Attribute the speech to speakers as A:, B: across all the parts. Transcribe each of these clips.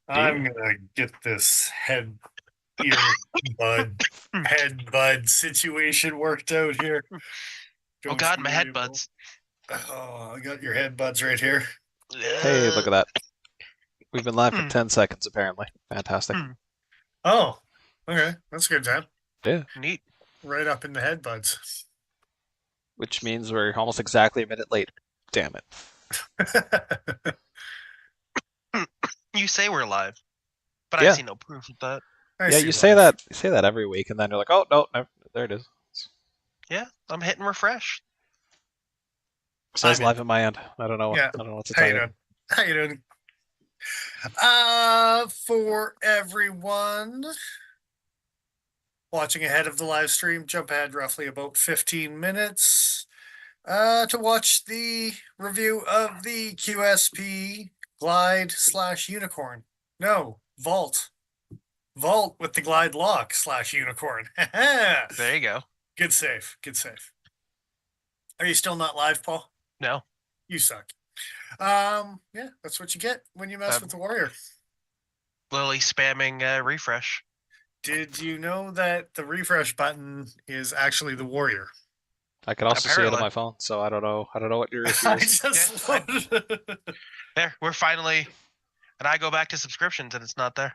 A: I'm gonna get this head bud situation worked out here.
B: Oh
A: Don't
B: God,
A: you
B: my
A: worry
B: head
A: about.
B: buds.
A: Oh, I got your head buds right here.
C: Hey,
B: Uh,
C: look at that. We've been live for
B: hmm,
C: 10 seconds, apparently. Fantastic.
B: hmm,
A: Oh, okay, that's a good time.
C: Yeah.
B: neat.
A: Right up in the head buds.
C: Which means we're almost exactly a minute late. Damn it.
B: You say we're live, but I
C: Yeah.
B: see no proof of that.
A: I
C: Yeah,
A: see
C: you say
A: life.
C: that every week, and then you're like, oh, no, no there it is.
B: Yeah, I'm hitting refresh.
C: It says
A: I'm in.
C: live in my end. I don't know.
A: Yeah.
C: I don't know what to
A: How
C: tell
A: you
C: you.
A: doing? How you doing? For everyone watching ahead of the live stream, jump ahead roughly about 15 minutes to watch the review of the QSP Glide slash Unicorn. No, Vault. Vault with the Glide Lock slash Unicorn.
B: There you go.
A: Good save. Good save. Are you still not live, Paul?
B: No,
A: You suck. Yeah, that's what you get when you mess with
B: I'm
A: the Warrior.
B: literally spamming refresh.
A: Did you know that the refresh button is actually the Warrior?
C: I can also see it on
B: Apparently,
C: my phone, so I don't know. I don't know what your issue
A: I
C: is.
A: just
B: yeah.
A: loaded.
B: There, we're finally, and I go back to subscriptions and it's not there.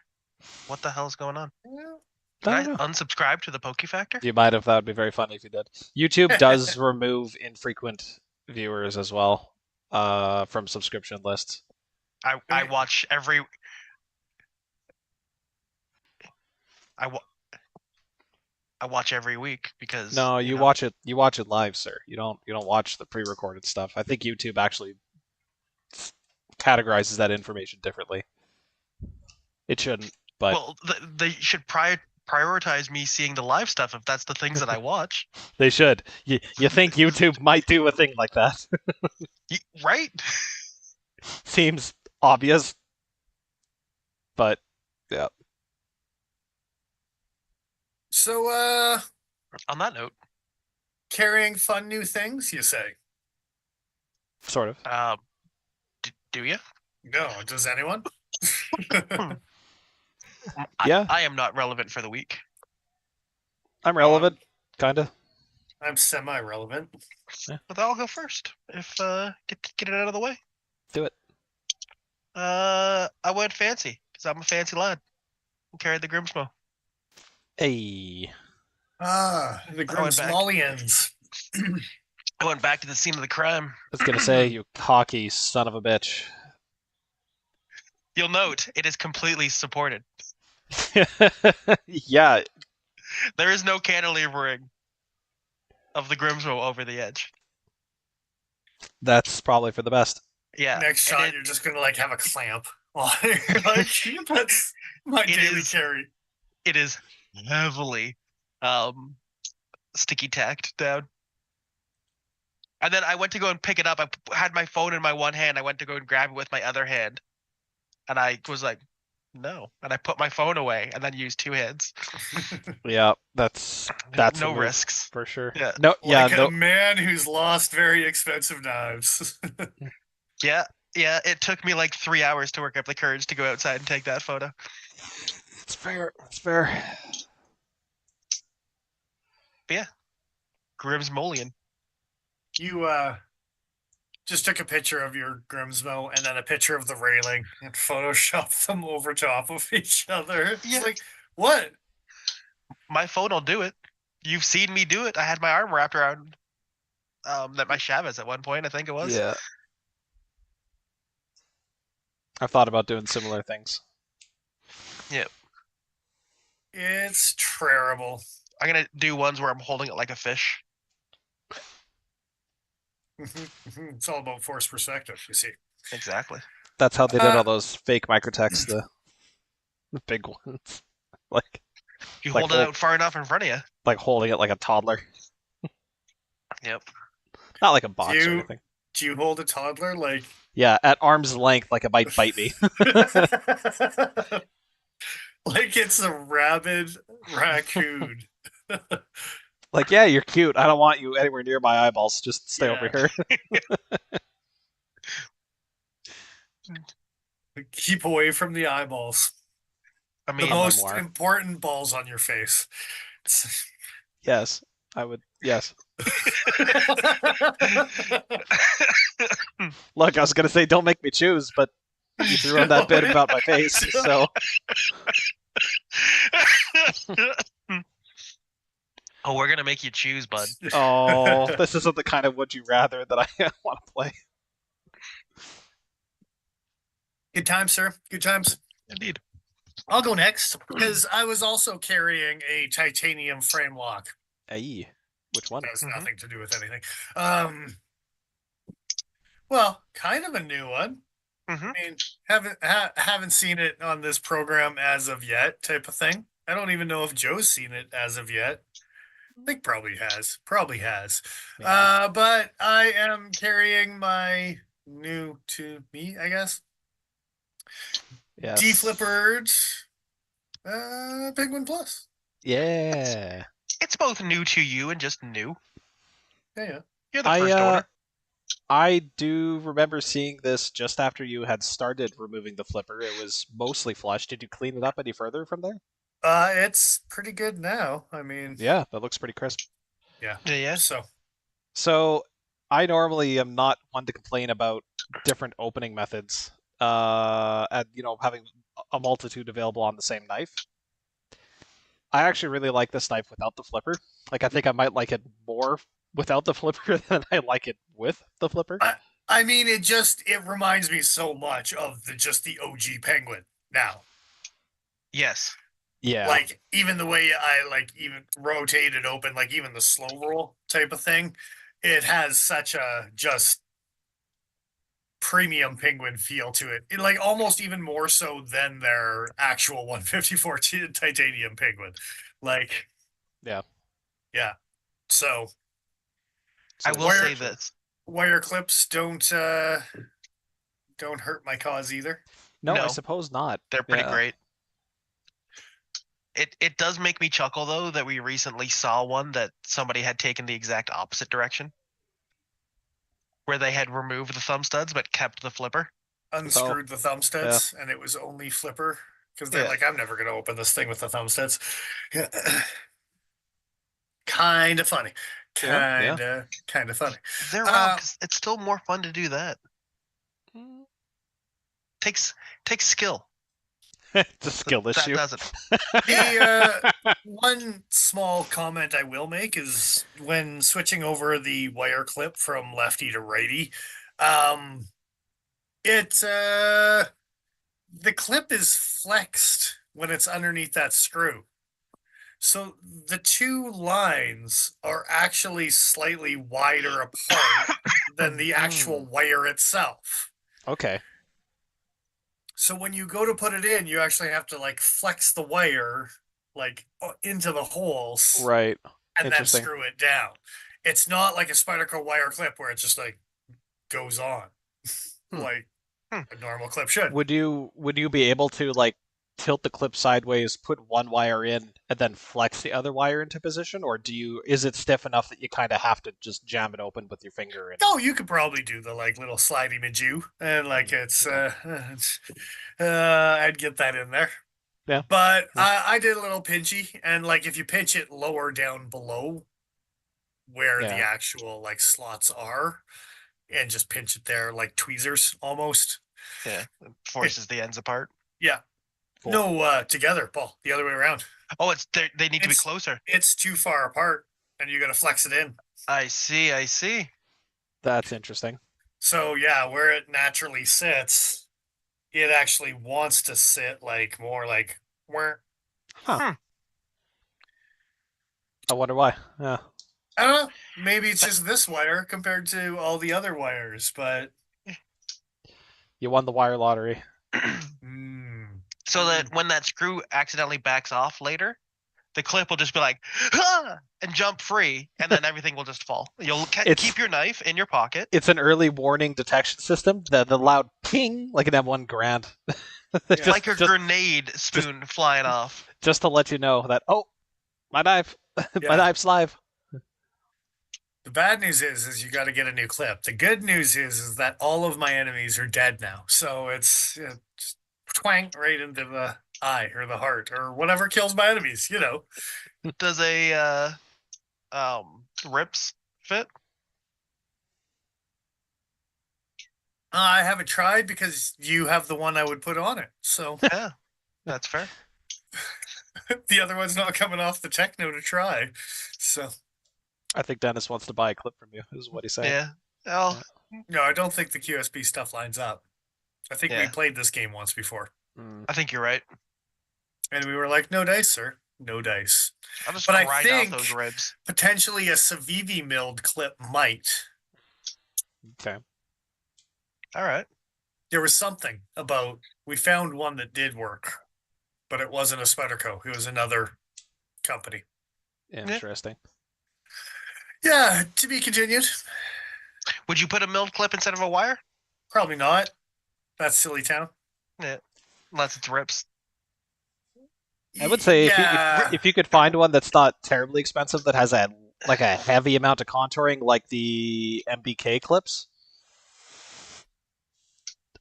B: What the hell is going on? Did
C: I
B: I
C: don't know.
B: unsubscribe to the Pokey Factor?
C: You might have. That would be very funny if you did. YouTube does remove infrequent viewers as well from subscription lists.
B: I watch every. I, wa- I watch every week because
C: No, you watch it. You watch it live, sir. You don't. You don't watch the pre-recorded stuff. I think YouTube actually categorizes that information differently. It shouldn't, but
B: Well, they should prioritize me seeing the live stuff if that's the things that I watch.
C: they should. You think YouTube might do a thing like that?
B: Right?
C: Seems obvious, but yeah,
A: So,
B: On that note,
A: carrying fun new things, you say?
C: sort of.
B: do you?
A: No, does anyone?
C: Yeah,
B: I am not relevant for the week.
C: I'm relevant, kinda.
A: I'm semi-relevant.
B: But I'll go first. If get it out of the way.
C: Do it.
B: I went fancy because I'm a fancy lad. I carried the Grimsmo.
C: Hey,
A: The
B: I went back.
A: Grimsmollians.
B: I went back to the scene of the crime.
C: I was gonna say, you cocky son of a bitch.
B: You'll note it is completely supported.
C: Yeah,
B: There is no cantilevering of the Grimsmo over the edge.
C: that's probably for the best.
B: Yeah.
A: Next shot, you're just gonna like have a clamp. Like, that's my daily carry.
B: It is heavily sticky tacked down. And then I went to go and pick it up. I had my phone in my one hand. I went to go and grab it with my other hand. And I was like, no. And I put my phone away and then used two hands.
C: Yeah, that's
B: no risks
C: for sure.
B: Yeah.
C: No, yeah,
A: like
C: no.
A: a man who's lost very expensive knives.
B: Yeah. It took me like 3 hours to work up the courage to go outside and take that photo.
C: It's fair. It's fair.
B: But yeah. Grimsmolian.
A: You just took a picture of your Grimsmo and then a picture of the railing and photoshopped them over top of each other. It's like, what?
B: My phone will do it. You've seen me do it. I had my arm wrapped around that my Chavez at one point, I think it was.
C: Yeah. I've thought about doing similar things.
B: Yeah.
A: It's terrible.
B: I'm gonna do ones where I'm holding it like a fish.
A: It's all about force perspective, you see.
B: Exactly.
C: That's how they did all those fake microtexts, the big ones. Like
B: you
C: like
B: hold it out far enough in front of you.
C: Like holding it like a toddler.
B: Yep.
C: Not like a box or anything.
A: Do you hold a toddler like?
C: Yeah, at arm's length, like it might bite me.
A: Like it's a rabid raccoon.
C: Like, yeah, you're cute. I don't want you anywhere near my eyeballs. Just stay over here.
A: Keep away from the eyeballs.
B: I
A: The
B: mean,
A: most
C: memoir.
A: important balls on your face.
C: Yes, I would. Yes. Look, I was gonna say don't make me choose, but you threw in that bit about my face, so
B: oh, we're gonna make you choose, bud.
C: oh, this isn't the kind of would you rather that I want to play.
A: Good times, sir. Good times.
B: Indeed.
A: I'll go next because I was also carrying a titanium frame lock.
C: Aye, which one?
A: That has
B: Mhm.
A: nothing to do with anything. Well, kind of a new one.
B: Mhm.
A: I mean, haven't seen it on this program as of yet, type of thing. I don't even know if Joe's seen it as of yet. I think probably has. Probably has.
C: Yeah.
A: But I am carrying my new to me, I guess.
C: Yes.
A: D-Flippered Penguin Plus.
C: Yeah.
B: It's both new to you and just new.
A: Yeah.
B: You're the first owner.
C: I do remember seeing this just after you had started removing the flipper. It was mostly flush. Did you clean it up any further from there?
A: It's pretty good now. I mean,
C: Yeah, that looks pretty crisp.
A: yeah.
B: Yeah.
C: So I normally am not one to complain about different opening methods. And having a multitude available on the same knife. I actually really like this knife without the flipper. Like I think I might like it more without the flipper than I like it with the flipper.
A: I mean, it reminds me so much of the OG Penguin now.
B: Yes.
C: Yeah.
A: Like even the way I like even rotate it open, like even the slow roll type of thing, it has such a just premium Penguin feel to it. Like almost even more so than their actual 154 titanium Penguin. Like,
C: Yeah.
A: So
B: I will say
C: sure.
B: this.
A: Wire clips don't hurt my cause either.
C: No, I
B: No.
C: suppose not.
B: They're pretty
C: Yeah.
B: great. It does make me chuckle though that we recently saw one that somebody had taken the exact opposite direction, where they had removed the thumb studs but kept the flipper.
A: Unscrewed the thumb studs, and it was only flipper because they're
B: Yeah.
A: like, I'm never gonna open this thing with the thumb studs. Kind of funny. Kind of funny.
B: They're wrong 'cause it's still more fun to do that. Takes skill.
C: It's a skill
B: That
C: issue.
B: doesn't.
A: The one small comment I will make is when switching over the wire clip from lefty to righty, the clip is flexed when it's underneath that screw. So the two lines are actually slightly wider apart than the actual wire itself.
C: Okay.
A: So when you go to put it in, you actually have to like flex the wire like into the holes,
C: Right.
A: and then
C: Interesting.
A: screw it down. It's not like a Spyderco wire clip where it just like goes on like a normal clip should.
C: Would you be able to like tilt the clip sideways, put one wire in, and then flex the other wire into position, or is it stiff enough that you kind of have to just jam it open with your finger?
A: Oh, you could probably do the like little slidey majew, and like it's I'd get that in there.
C: Yeah.
A: But I did a little pinchy, and like if you pinch it lower down below where the actual like slots are, and just pinch it there like tweezers almost.
B: Yeah, it forces the ends apart.
A: Yeah.
C: Cool.
A: No, together, Paul. The other way around.
B: Oh, they need to be closer.
A: It's too far apart, and you got to flex it in.
B: I see.
C: That's interesting.
A: So yeah, where it naturally sits, it actually wants to sit like more like where.
C: Huh. I wonder why. Yeah.
A: I don't know. Maybe it's just this wire compared to all the other wires, but
C: You won the wire lottery.
B: So that when that screw accidentally backs off later, the clip will just be like, ah! And jump free, and then everything will just fall. You'll keep your knife in your pocket.
C: It's an early warning detection system. The loud ping, like an M1 Grand.
B: Like a grenade spoon flying off.
C: Just to let you know that, oh, my knife. My knife's live.
A: The bad news is you got to get a new clip. The good news is that all of my enemies are dead now. So it's twang right into the eye or the heart or whatever kills my enemies, you know.
B: Does a rips fit?
A: I haven't tried because you have the one I would put on it. So
B: Yeah, that's fair.
A: the other one's not coming off the techno to try. So
C: I think Dennis wants to buy a clip from you, is what he's saying.
B: Yeah. Oh,
A: no, I don't think the QSP stuff lines up. I think we
B: Yeah.
A: played this game once before.
C: Mm.
B: I think you're right.
A: And we were like, no dice, sir. No dice.
B: I'll just
A: But I
B: grind
A: think-
B: off those ribs.
A: Potentially a Civivi milled clip might.
C: Okay.
B: All right.
A: There was something about, we found one that did work, but it wasn't a Spyderco. It was another company.
C: Interesting.
A: Yeah, to be continued.
B: Would you put a milled clip instead of a wire?
A: Probably not. That's silly town.
B: Yeah. Unless it's rips.
C: I would say
A: Yeah.
C: if you could find one that's not terribly expensive that has a heavy amount of contouring like the MBK clips,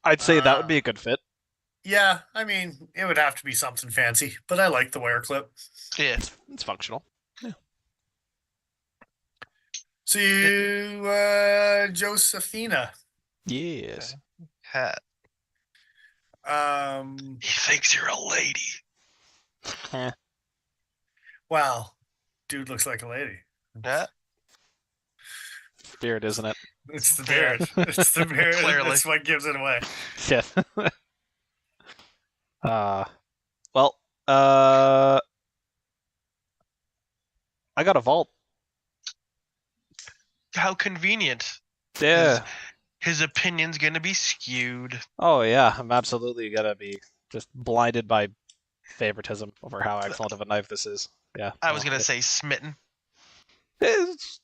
C: I'd say that would be a good fit.
A: Yeah, I mean, it would have to be something fancy, but I like the wire clip.
B: Yeah.
C: It's functional.
A: So you, Josephina.
C: Yes.
B: Hat. He thinks you're a lady.
A: Wow, dude looks like a lady.
B: Yeah.
C: Beard, isn't it?
A: It's the
B: Yeah.
A: beard. It's the beard.
B: Clearly.
A: That's what gives it away.
C: Yeah. Well, I got a vault.
B: How convenient.
C: Yeah.
B: His opinion's gonna be skewed.
C: Oh yeah, I'm absolutely gonna be just blinded by favoritism over how excellent of a knife this is. Yeah.
B: I was
C: well,
B: gonna say smitten.
C: it's-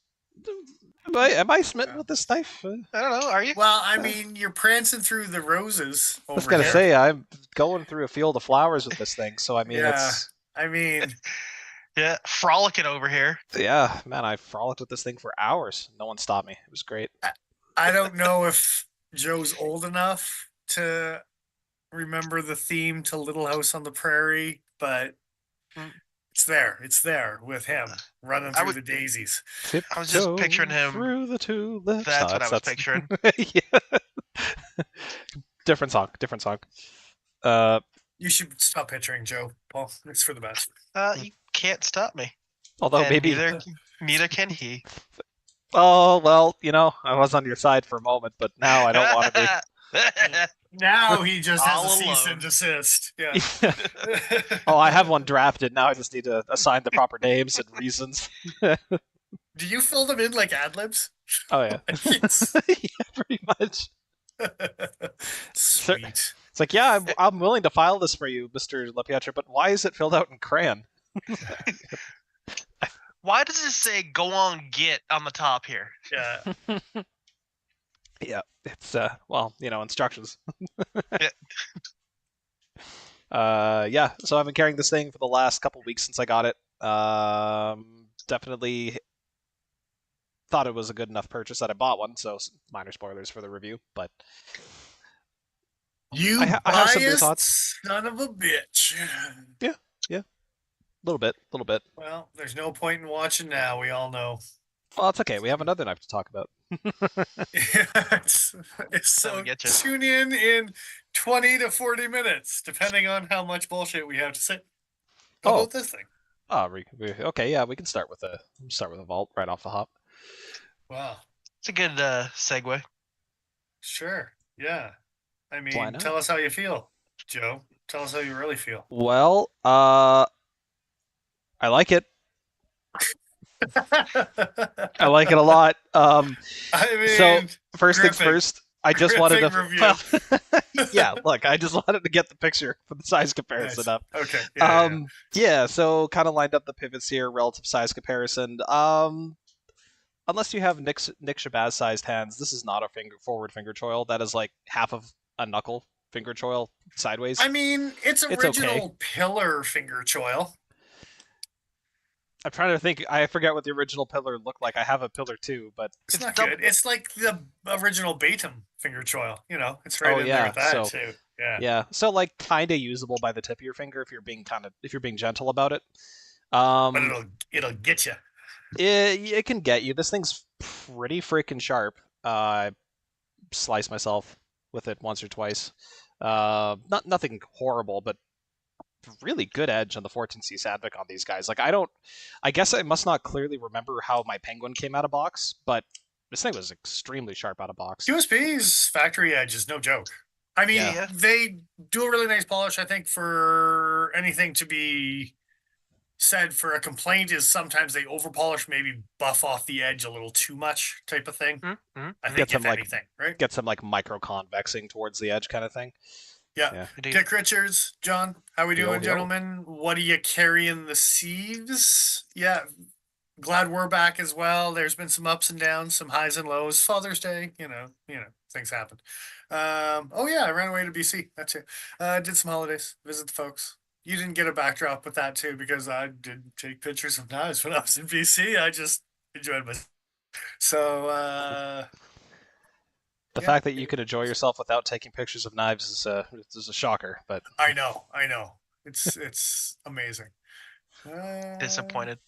C: Am I smitten with this knife?
B: I don't know. Are you?
A: Well, I mean, you're prancing through the roses
C: I was
A: over
C: gonna
A: here.
C: say I'm going through a field of flowers with this thing, so I mean
A: Yeah. I mean,
B: Yeah. Frolicking over here.
C: yeah, man, I frolicked with this thing for hours. No one stopped me. It was great.
A: I don't know if Joe's old enough to remember the theme to Little House on the Prairie, but
B: Mm.
A: it's there. It's there with him running
B: I
A: through
B: would-
A: the daisies.
B: I was just
C: Tiptoe
B: picturing him-
C: through the tulips.
B: That's
C: No,
B: what I was picturing.
C: yeah. Different song. Different song.
A: You should stop picturing Joe, Paul. It's for the best.
B: You can't stop me.
C: Although
B: And
C: maybe.
B: neither can he.
C: Oh well, I was on your side for a moment, but now I don't want to
A: Now he just has
B: All
A: a cease
B: alone.
A: and desist. Yeah.
C: be. Oh, I have one drafted. Now I just need to assign the proper names and reasons.
A: Do you fill them in like ad libs?
C: Oh yeah.
A: Yes.
C: Yeah, pretty much.
A: Sweet.
C: It's like, yeah, I'm willing to file this for you, Mr. LePietre, but why is it filled out in crayon?
B: Why does it say "go on git" on the top here?
A: Yeah.
C: Yeah, it's instructions.
B: Yeah.
C: Yeah, so I've been carrying this thing for the last couple weeks since I got it. Definitely thought it was a good enough purchase that I bought one, so minor spoilers for the review, but
A: You
C: I have some new
A: biased
C: thoughts.
A: son of a bitch.
C: a little bit.
A: Well, there's no point in watching now. We all know.
C: Well, it's okay. We have another knife to talk about.
A: It's so
B: we get you.
A: tune in 20 to 40 minutes, depending on how much bullshit we have to say
C: Oh.
A: about this thing.
C: Oh, okay, yeah, we can start with a vault right off the hop.
A: Wow.
B: It's a good segue.
A: Sure. Yeah. I
C: Why
A: mean,
C: not?
A: tell us how you feel, Joe. Tell us how you really feel.
C: Well, I like it. I like it a lot.
A: I mean,
C: So first things
A: gripping.
C: first, I just wanted to.
A: Gripping
C: Well, yeah, look, I just wanted to get the picture for the size comparison
A: nice.
C: up.
A: Okay. Yeah,
C: Yeah, so kind of lined up the pivots here, relative size comparison. Unless you have Nick Shabazz sized hands, this is not a forward finger choil. That is like half of a knuckle finger choil sideways.
A: I mean, it's
C: It's
A: original
C: okay.
A: pillar finger choil.
C: I'm trying to think. I forget what the original pillar looked like. I have a pillar too, but
A: It's not
B: double-
A: good. It's like the original Batum finger choil. You know, it's right
C: Oh,
A: in there
C: yeah,
A: with that
C: so-
A: too. Yeah.
C: yeah. So like kind of usable by the tip of your finger if you're being gentle about it.
A: But
C: Um,
A: it'll get you.
C: it can get you. This thing's pretty freaking sharp. I sliced myself with it once or twice. Nothing horrible, but really good edge on the 14C Sadvik on these guys. Like I guess I must not clearly remember how my Penguin came out of box, but this thing was extremely sharp out of box.
A: QSP's factory edge is no joke. I mean,
B: Yeah.
A: they do a really nice polish. I think for anything to be said for a complaint is sometimes they over polish, maybe buff off the edge a little too much type of thing.
B: Mm-hmm.
A: I think
C: Get some,
A: if
C: like,
A: anything, right?
C: Get some like micro convexing towards the edge kind of thing.
A: Yeah.
B: Indeed.
A: Dick Richards, John, how we
C: Yo,
A: doing,
C: yo.
A: gentlemen? What are you carrying the sieves? Yeah, glad we're back as well. There's been some ups and downs, some highs and lows. Father's Day, things happen. Oh yeah, I ran away to BC. That's it. Did some holidays, visit the folks. You didn't get a backdrop with that too because I did take pictures of knives when I was in BC. I just enjoyed myself. So
C: The
A: yeah.
C: fact that you could enjoy yourself without taking pictures of knives is a shocker, but
A: I know. It's amazing.
B: Disappointed.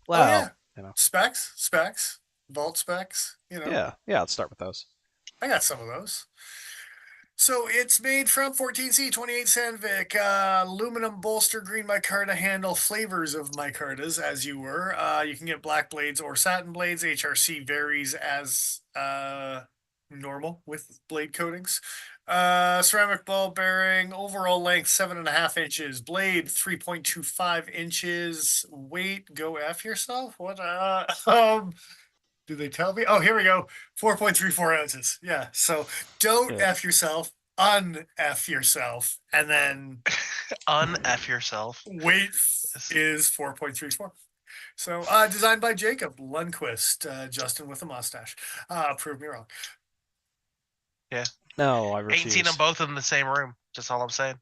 C: well,
A: Oh yeah,
C: you know.
A: specs, vault specs.
C: Yeah, let's start with those.
A: I got some of those. So it's made from 14C 28 Sandvik, aluminum bolster, green micarta handle, flavors of micartas as you were. You can get black blades or satin blades. HRC varies as normal with blade coatings. Ceramic ball bearing, overall length 7.5 inches, blade 3.25 inches. Weight, go F yourself. What? Do they tell me? Oh, here we go. 4.34 ounces. Yeah. So don't
C: Yeah.
A: F yourself, un-F yourself, and then
B: Un-F yourself.
A: weight is 4.34. So designed by Jacob Lundquist, Justin with a mustache. Prove me wrong.
C: No, I refuse.
B: Ain't seen them both in the same room. Just all I'm saying.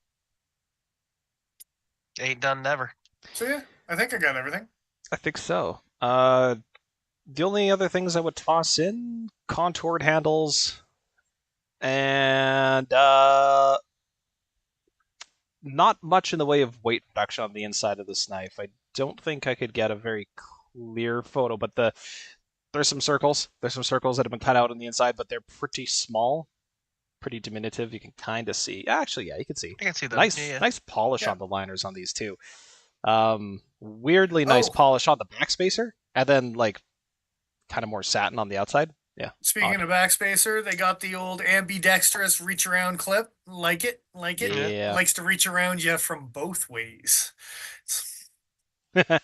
B: Ain't done never.
A: So yeah, I think I got everything.
C: I think so. The only other things I would toss in, contoured handles, and not much in the way of weight reduction on the inside of this knife. I don't think I could get a very clear photo, but there's some circles. There's some circles that have been cut out on the inside, but they're pretty small, pretty diminutive. You can kind of see. Actually, yeah, you can see.
B: I can see them.
C: Nice,
B: Yeah.
C: nice polish
A: Yeah.
C: on the liners on these too. Weirdly nice
A: Oh.
C: polish on the backspacer, and then like kind of more satin on the outside. Yeah.
A: Speaking
C: Odd.
A: of backspacer, they got the old ambidextrous reach around clip. Like it.
C: Yeah.
A: Likes to reach around you from both ways.
C: I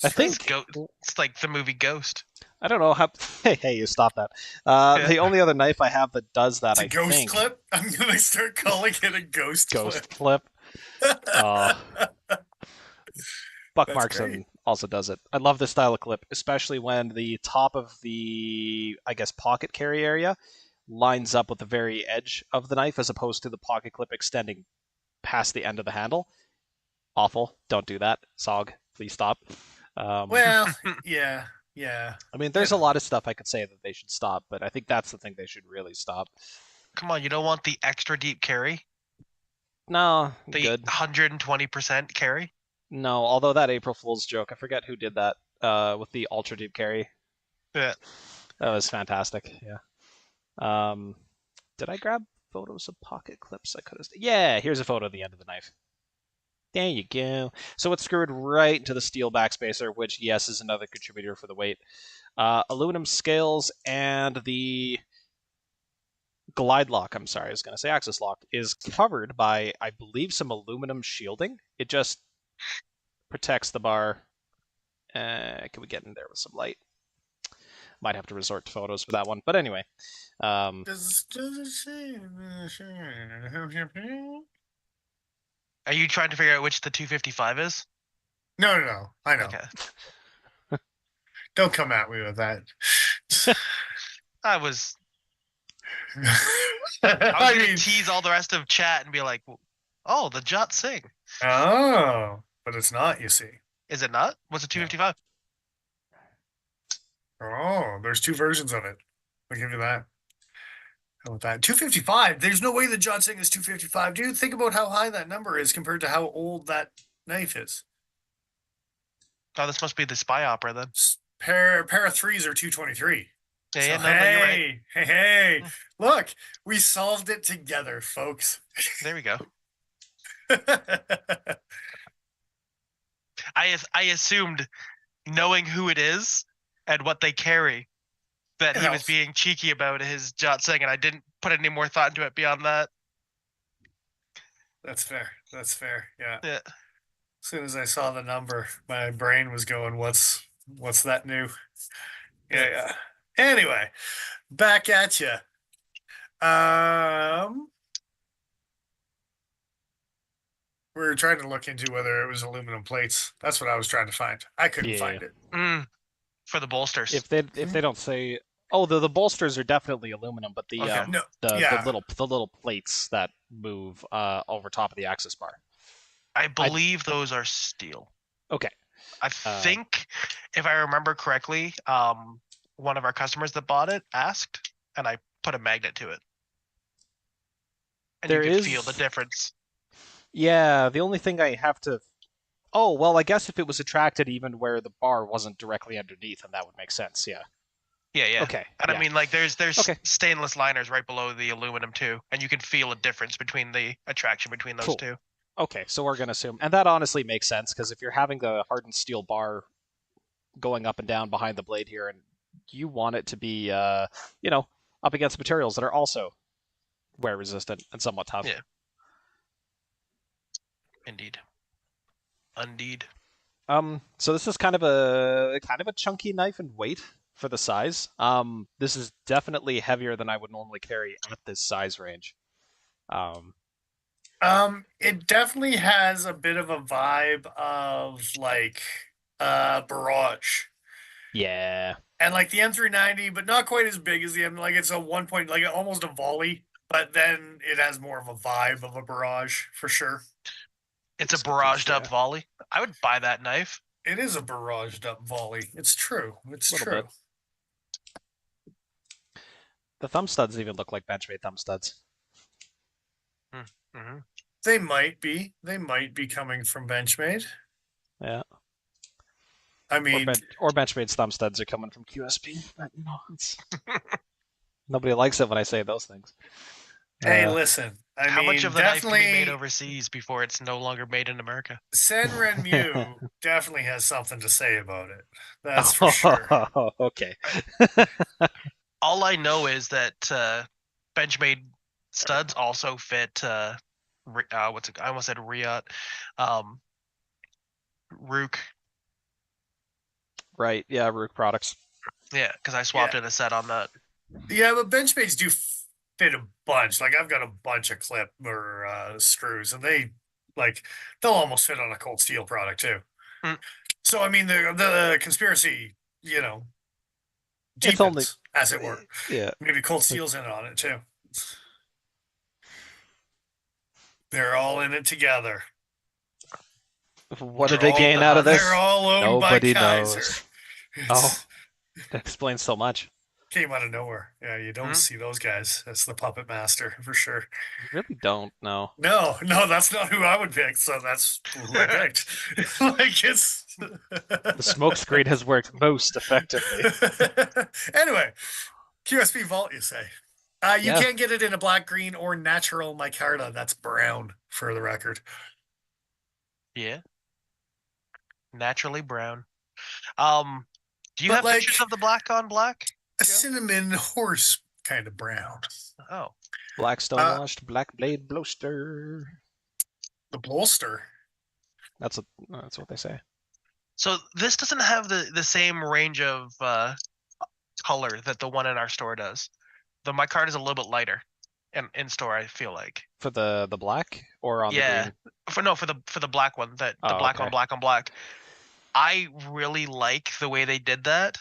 B: It's
C: think
B: it's like the movie Ghost.
C: I don't know how. Hey, you stop that.
B: Yeah.
C: The only other knife I have that does that,
A: It's a
C: I
A: ghost
C: think,
A: clip. I'm gonna start calling it a ghost
C: clip. Buck
A: That's
C: Markson
A: great.
C: also does it. I love this style of clip, especially when the top of the, I guess, pocket carry area lines up with the very edge of the knife as opposed to the pocket clip extending past the end of the handle. Awful. Don't do that. SOG, please stop.
A: Well, yeah.
C: I mean, there's a lot of stuff I could say that they should stop, but I think that's the thing they should really stop.
B: Come on, you don't want the extra deep carry?
C: No,
B: The
C: good.
B: 120% carry?
C: No, although that April Fool's joke, I forget who did that with the ultra deep carry.
B: Yeah.
C: That was fantastic. Yeah. Did I grab photos of pocket clips? I could have. Yeah, here's a photo of the end of the knife. There you go. So it's screwed right into the steel backspacer, which, yes, is another contributor for the weight. Aluminum scales and the glide lock, I was going to say axis lock, is covered by, I believe, some aluminum shielding. It just protects the bar. Can we get in there with some light? Might have to resort to photos for that one. But anyway.
A: Does it say?
B: Are you trying to figure out which the 255 is?
A: No. I know.
B: Okay.
A: Don't come at me with that.
B: I was
A: I
B: gonna
A: mean,
B: tease all the rest of chat and be like, oh, the Jot Sing.
A: oh, but it's not. You see.
B: Is it not? What's a 255?
A: Oh, there's two versions of it. I'll give you that. How about that? 255. There's no way the Johnson is 255. Dude, think about how high that number is compared to how old that knife is.
B: Oh, this must be the spy opera then.
A: Pair of threes are 223.
B: Yeah,
A: So,
B: yeah, no, you're right.
A: hey, look, we solved it together, folks.
B: There we go. I assumed, knowing who it is and what they carry, that
A: It
B: he was
A: helps.
B: being cheeky about his Jotsing, and I didn't put any more thought into it beyond that.
A: That's fair. That's fair. Yeah.
B: Yeah.
A: As soon as I saw the number, my brain was going, what's that new? Yeah. Anyway, back at you. We were trying to look into whether it was aluminum plates. That's what I was trying to find. I couldn't
C: Yeah.
A: find it.
B: For the bolsters.
C: If they don't say, oh, the bolsters are definitely aluminum, but the
B: Okay.
A: No,
C: the
A: yeah.
C: the little plates that move over top of the access bar.
B: I believe those are steel.
C: Okay.
B: I think, if I remember correctly, one of our customers that bought it asked, and I put a magnet to it. And
C: There
B: you can
C: is-
B: feel the difference.
C: Yeah, the only thing I have to. Oh well, I guess if it was attracted even where the bar wasn't directly underneath, then that would make sense. Yeah.
B: Yeah, yeah.
C: Okay.
B: And
C: yeah.
B: I mean, like, there's
C: Okay.
B: stainless liners right below the aluminum too, and you can feel a difference between the attraction between those
C: Cool.
B: two.
C: Okay, so we're gonna assume, and that honestly makes sense because if you're having the hardened steel bar going up and down behind the blade here, and you want it to be, up against materials that are also wear resistant and somewhat tough.
B: Yeah. Indeed. Indeed.
C: So this is kind of a chunky knife in weight for the size. This is definitely heavier than I would normally carry at this size range.
A: It definitely has a bit of a vibe of like barrage.
C: Yeah.
A: And like the M390, but not quite as big as the M. Like it's a 1 point, like almost a volley, but then it has more of a vibe of a barrage for sure.
B: It's a barraged up volley. I would buy that knife.
A: It is a barraged up volley. It's true. It's
C: Little
A: true.
C: bit. The thumb studs even look like Benchmade thumb studs.
B: Mm-hmm.
A: They might be. They might be coming from Benchmade.
C: Yeah.
A: I mean,
C: or Benchmade's thumb studs are coming from QSP. But, it's... Nobody likes it when I say those things.
A: Hey, listen.
B: How much of the knife can
A: definitely
B: be made overseas before it's no longer made in America?
A: Senren Mew definitely has something to say about it. That's for sure.
C: Okay.
B: All I know is that Benchmade studs also fit. What's it? I almost said Riot. Rook.
C: Right. Yeah. Rook products.
B: Yeah, because I swapped in a set on that.
A: Yeah, but Benchmades do fit a bunch. Like I've got a bunch of clip or screws, and they'll almost fit on a cold steel product too. So I mean, the conspiracy, deepens, as it were.
C: Yeah.
A: Maybe cold steel's in on it too. They're all in it together.
C: What did they gain out of this?
A: They're all owned
C: Nobody
A: by Kaiser.
C: knows. Oh, that explains so much.
A: Came out of nowhere. Yeah, you don't see those guys. That's the puppet master for sure.
C: You really don't know.
A: No, that's not who I would pick. So that's who I picked. Like it's
C: the smokescreen has worked most effectively.
A: Anyway, QSP Vault, you say? You can't get it in a black, green, or natural micarta. That's brown, for the record.
B: Yeah. Naturally brown. Do you have pictures of the black on black?
A: A cinnamon horse kind of brown.
B: Oh.
C: Black stone washed, black blade bloster.
A: The bloster.
C: That's what they say.
B: So this doesn't have the same range of color that the one in our store does. The micarta is a little bit lighter in store, I feel like.
C: For the black or on the green?
B: For the black one, the black on black on black. I really like the way they did that,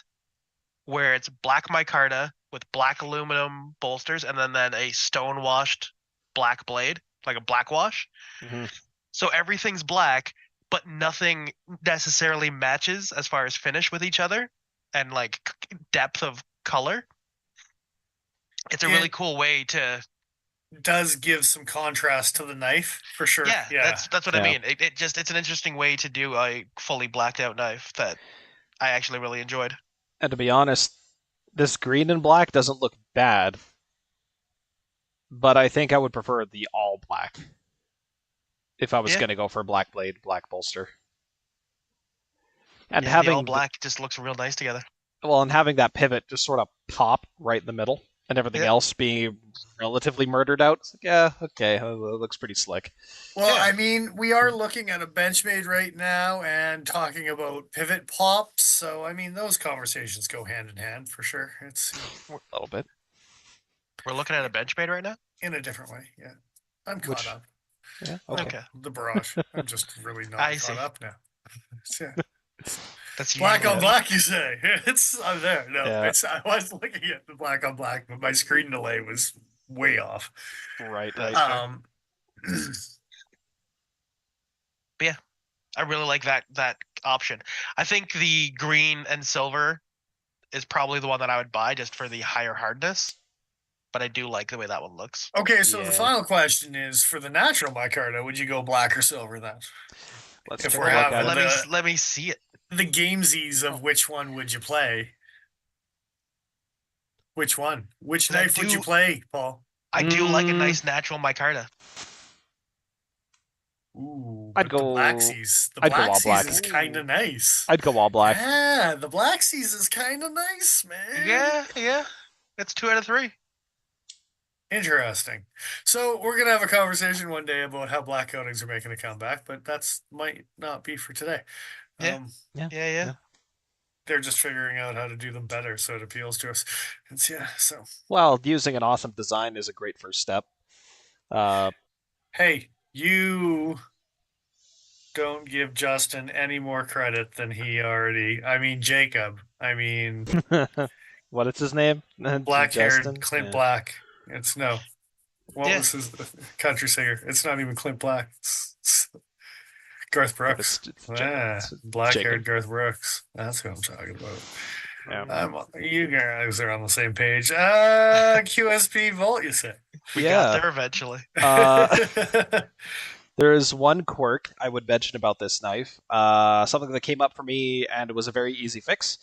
B: where it's black micarta with black aluminum bolsters and then a stone washed black blade, like a black wash.
C: Mm-hmm.
B: So everything's black, but nothing necessarily matches as far as finish with each other and like depth of color. It's a really
A: It
B: cool way to.
A: does give some contrast to the knife for sure.
B: Yeah,
A: Yeah.
B: that's what I
C: Yeah.
B: mean. It's an interesting way to do a fully blacked out knife that I actually really enjoyed.
C: And to be honest, this green and black doesn't look bad, but I think I would prefer the all black if I was
B: Yeah.
C: going to go for black blade, black bolster. And
B: Yeah, the
C: having
B: all black just looks real nice together.
C: and having that pivot just sort of pop right in the middle, and everything
B: Yeah.
C: else being relatively murdered out. It's like, yeah, okay, it looks pretty slick.
A: Well,
B: Yeah.
A: I mean, we are looking at a Benchmade right now and talking about pivot pops. So, I mean, those conversations go hand in hand for sure. It's
C: A little bit.
B: We're looking at a Benchmade right now.
A: in a different way. Yeah. I'm
C: Which-
A: caught up.
C: Yeah,
A: Well,
C: okay.
A: The barrage. I'm just really not
B: I
A: caught
B: see.
A: up now. Yeah.
B: That's
A: Black
B: usually
A: on black, you say? I'm there. No,
C: Yeah.
A: I was looking at the black on black, but my screen delay was way off.
C: Right.
B: That's fair.
A: Um,
B: I really like that option. I think the green and silver is probably the one that I would buy just for the higher hardness. But I do like the way that one looks.
A: okay, so
C: Yeah.
A: the final question is for the natural micarta, would you go black or silver then?
C: Let's
A: If
C: take
A: we're
C: a look
A: having
C: at it.
A: the-
B: Let me see it.
A: The gamesies of which one would you play? Which one? Which
B: I
A: knife would you
B: do-
A: play, Paul?
B: I do like a
C: Mm.
B: nice natural micarta.
A: Ooh,
C: I'd
A: but
C: go-
A: the Black Seas. The
C: I'd go
A: Black
C: all
A: Seas
C: black.
A: is kind of nice.
C: I'd go all black.
A: Yeah, the Black Seas is kind of nice, man.
B: Yeah. It's 2 out of 3.
A: Interesting. So we're gonna have a conversation one day about how black coatings are making a comeback, but that's might not be for today.
B: Yeah. Yeah.
A: They're just figuring out how to do them better, so it appeals to us. So
C: Well, using an awesome design is a great first step.
A: hey, you don't give Justin any more credit than he already. I mean Jacob. I mean
C: What is his name?
A: black-haired
C: Justin?
A: Clint
C: Yeah.
A: Black. It's no. What
B: Yeah.
A: was his country singer? It's not even Clint Black. It's Garth Brooks.
C: It's
A: Black-haired
C: Jacob.
A: Garth Brooks. That's what I'm talking about.
C: Yeah.
A: You guys are on the same page. QSP Vault, you say?
B: We
C: Yeah.
B: got there eventually.
C: There is one quirk I would mention about this knife. Something that came up for me, and it was a very easy fix.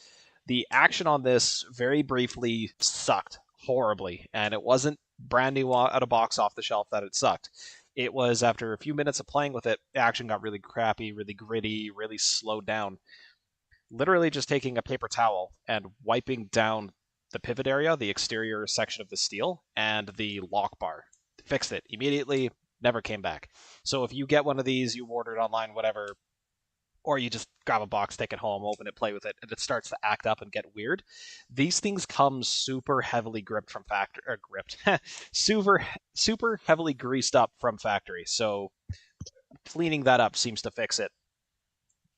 C: The action on this very briefly sucked horribly, and it wasn't brand new out of box off the shelf that it sucked. It was after a few minutes of playing with it, the action got really crappy, really gritty, really slowed down. Literally just taking a paper towel and wiping down the pivot area, the exterior section of the steel, and the lock bar. Fixed it immediately, never came back. So if you get one of these, you order it online, whatever, or you just grab a box, take it home, open it, play with it, and it starts to act up and get weird. These things come super heavily gripped from factory, or gripped, super heavily greased up from factory. So cleaning that up seems to fix it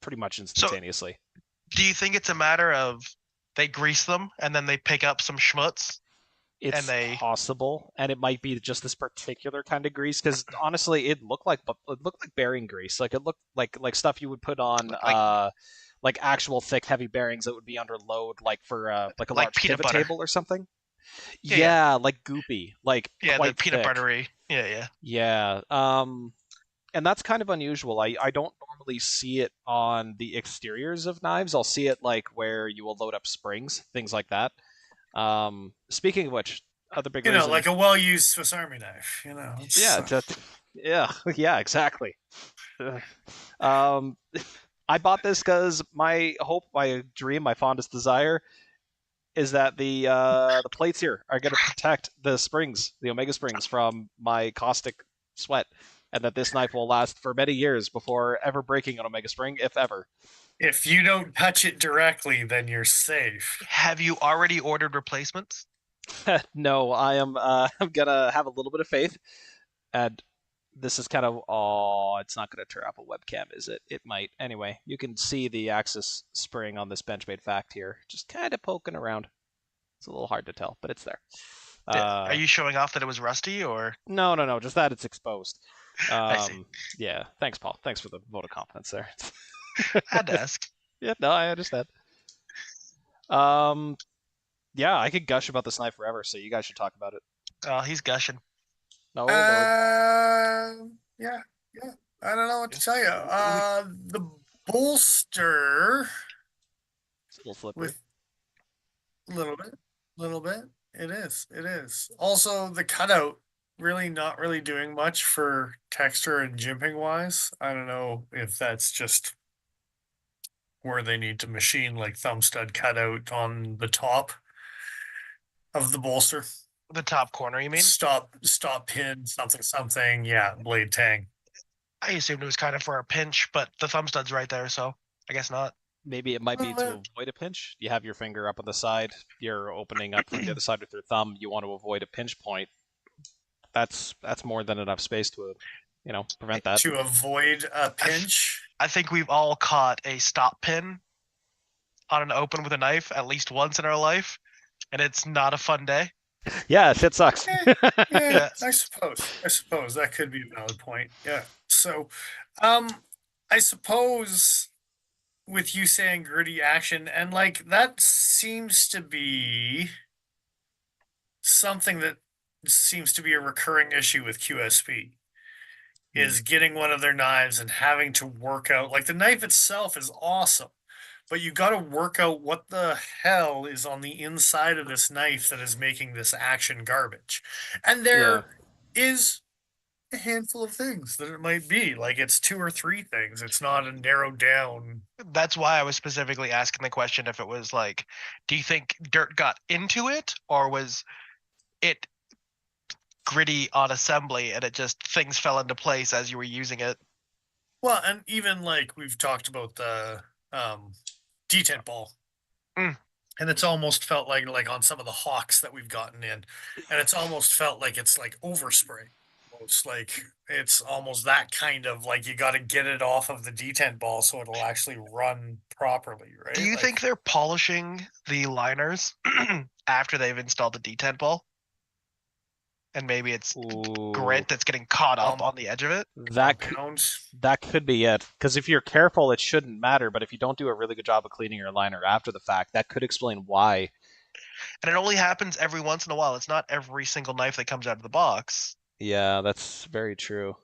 C: pretty much instantaneously.
B: Do you think it's a matter of they grease them and then they pick up some schmutz?
C: It's possible, and it might be just this particular kind of grease. Because honestly, it looked like bearing grease. Like it looked like stuff you would put on like actual thick, heavy bearings that would be under load, like for like a large
B: peanut
C: pivot
B: butter.
C: table or something.
B: Yeah.
C: Like goopy, like
B: Yeah,
C: quite
B: the peanut
C: thick.
B: buttery. Yeah.
C: Yeah. And that's kind of unusual. I don't normally see it on the exteriors of knives. I'll see it like where you will load up springs, things like that. Speaking of which, other big reason,
A: like a well-used Swiss Army knife.
C: yeah, exactly. I bought this because my hope, my dream, my fondest desire is that the plates here are going to protect the springs, the Omega springs, from my caustic sweat, and that this knife will last for many years before ever breaking an Omega spring, if ever.
A: If you don't touch it directly, then you're safe.
B: Have you already ordered replacements?
C: No, I am. I'm gonna have a little bit of faith, and this is kind of. Oh, it's not gonna tear up a webcam, is it? It might. Anyway, you can see the axis spring on this Benchmade Fact here, just kind of poking around. It's a little hard to tell, but it's there.
B: Are you showing off that it was rusty or?
C: No, just that it's exposed.
B: I see.
C: Yeah, thanks, Paul. Thanks for the vote of confidence there.
B: I had to ask.
C: Yeah, no, I understand. Yeah, I could gush about this knife forever, so you guys should talk about it.
B: Oh, he's gushing.
C: No, Lord.
A: Yeah, yeah. I don't know what to tell you. The bolster
C: It's a little slippery.
A: with little bit. It is. It is. Also, the cutout really not really doing much for texture and jimping wise. I don't know if that's just where they need to machine like thumb stud cutout on the top of the bolster.
B: The top corner, you mean?
A: Stop pin, something. Yeah, blade tang.
B: I assumed it was kind of for a pinch, but the thumb stud's right there, so I guess not.
C: Maybe it might be to avoid a pinch. You have your finger up on the side. You're opening up from the other side with your thumb. You want to avoid a pinch point. That's more than enough space to, prevent that.
A: To avoid a pinch.
B: I think we've all caught a stop pin on an open with a knife at least once in our life, and it's not a fun day.
C: Yeah, shit sucks.
A: Yeah, I suppose that could be a valid point. Yeah. So, I suppose with you saying gritty action, and like that seems to be something that seems to be a recurring issue with QSP is getting one of their knives and having to work out, like the knife itself is awesome, but you got to work out what the hell is on the inside of this knife that is making this action garbage. And there is a handful of things that it might be. Like it's 2 or 3 things. It's not a narrowed down.
B: That's why I was specifically asking the question if it was like, do you think dirt got into it, or was it gritty on assembly and it just things fell into place as you were using it?
A: Well, and even like we've talked about the detent ball. And it's almost felt like on some of the hawks that we've gotten in, and it's almost felt like it's like overspray. Almost like it's almost that kind of like you got to get it off of the detent ball so it'll actually run properly, right?
B: Do you
A: like,
B: think they're polishing the liners after they've installed the detent ball? And maybe it's grit that's getting caught up on the edge of it?
C: That could be it. Because if you're careful, it shouldn't matter. But if you don't do a really good job of cleaning your liner after the fact, that could explain why.
B: And it only happens every once in a while. It's not every single knife that comes out of the box.
C: Yeah, that's very true.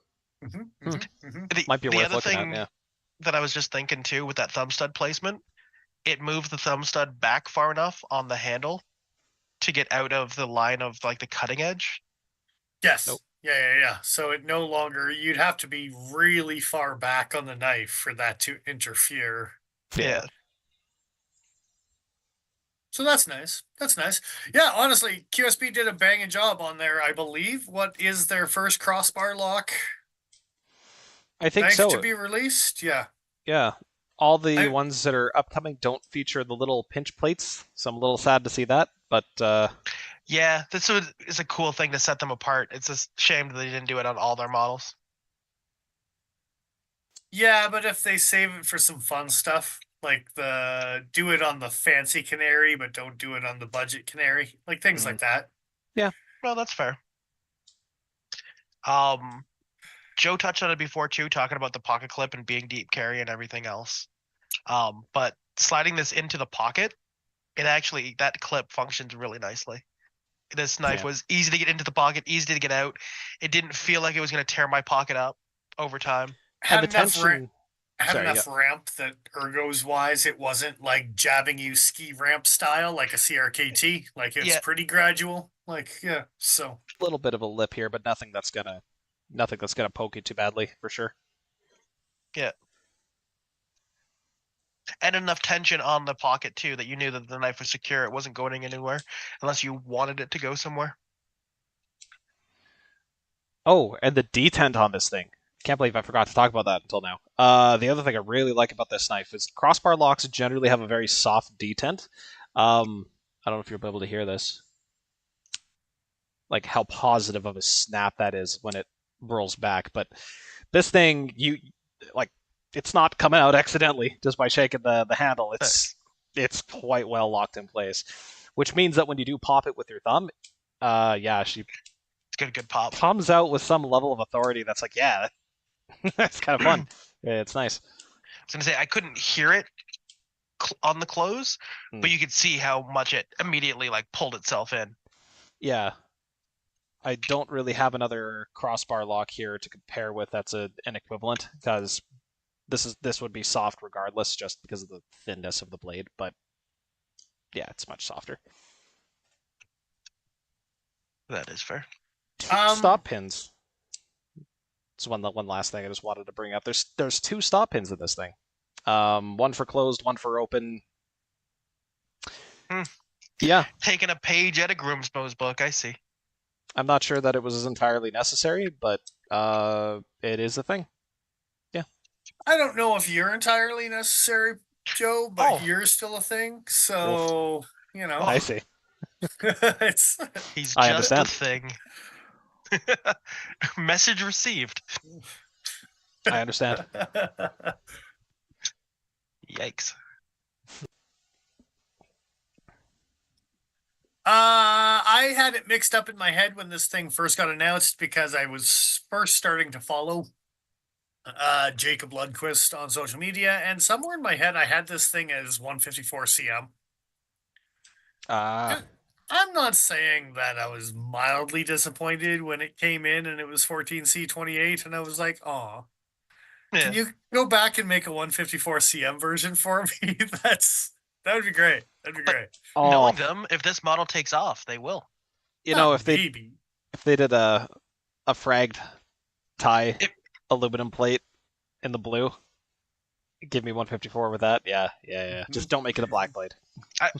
C: Might be worth looking at, yeah.
B: That I was just thinking too with that thumb stud placement, it moved the thumb stud back far enough on the handle to get out of the line of like the cutting edge.
A: Yes. Nope. Yeah. So it no longer, you'd have to be really far back on the knife for that to interfere.
B: Yeah.
A: So that's nice. Yeah, honestly, QSP did a banging job on there, I believe. What is their first crossbar lock?
C: I think so.
A: To be released? Yeah.
C: Yeah. All the ones that are upcoming don't feature the little pinch plates, so I'm a little sad to see that, but
B: yeah, this is a cool thing to set them apart. It's a shame that they didn't do it on all their models.
A: Yeah, but if they save it for some fun stuff, like do it on the fancy canary, but don't do it on the budget canary, like things like that.
C: Yeah,
B: well, that's fair. Joe touched on it before too, talking about the pocket clip and being deep carry and everything else. But sliding this into the pocket, that clip functions really nicely. This knife was easy to get into the pocket, easy to get out. It didn't feel like it was going to tear my pocket up over time.
A: Had enough ramp that ergos wise, it wasn't like jabbing you ski ramp style like a CRKT. Like it's pretty gradual. Like so
C: a little bit of a lip here, but nothing that's gonna poke you too badly for sure.
B: Yeah. And enough tension on the pocket too that you knew that the knife was secure. It wasn't going anywhere unless you wanted it to go somewhere.
C: Oh, and the detent on this thing. Can't believe I forgot to talk about that until now. The other thing I really like about this knife is crossbar locks generally have a very soft detent. I don't know if you'll be able to hear this. Like how positive of a snap that is when it rolls back. But this thing, it's not coming out accidentally just by shaking the handle. It's quite well locked in place, which means that when you do pop it with your thumb, she
B: It's good pop.
C: Comes out with some level of authority that's like, yeah, that's kind of fun. Yeah, it's nice.
B: I was gonna say I couldn't hear it on the close, but you could see how much it immediately like pulled itself in.
C: Yeah. I don't really have another crossbar lock here to compare with that's an equivalent, because this would be soft regardless, just because of the thinness of the blade, but yeah, it's much softer.
B: That is fair.
C: Stop pins. It's one last thing I just wanted to bring up. There's 2 stop pins in this thing. One for closed, one for open. Yeah.
B: Taking a page out of Grimsbow's book, I see.
C: I'm not sure that it was entirely necessary, but it is a thing. Yeah.
A: I don't know if you're entirely necessary, Joe, but you're still a thing. So, you know.
C: I see.
A: It's
B: He's
C: I
B: just a
C: understand.
B: thing. Message received.
C: I understand.
B: Yikes.
A: I had it mixed up in my head when this thing first got announced because I was first starting to follow Jacob Lundquist on social media, and somewhere in my head I had this thing as 154 CM. I'm not saying that I was mildly disappointed when it came in and it was 14C28, and I was like, "Oh, can you go back and make a 154 CM version for me?" That would be great. That'd be great.
B: Knowing them, if this model takes off, they will.
C: You know, if they did a fragged tie aluminum plate in the blue, give me 154 with that. Yeah. Just don't make it a black blade.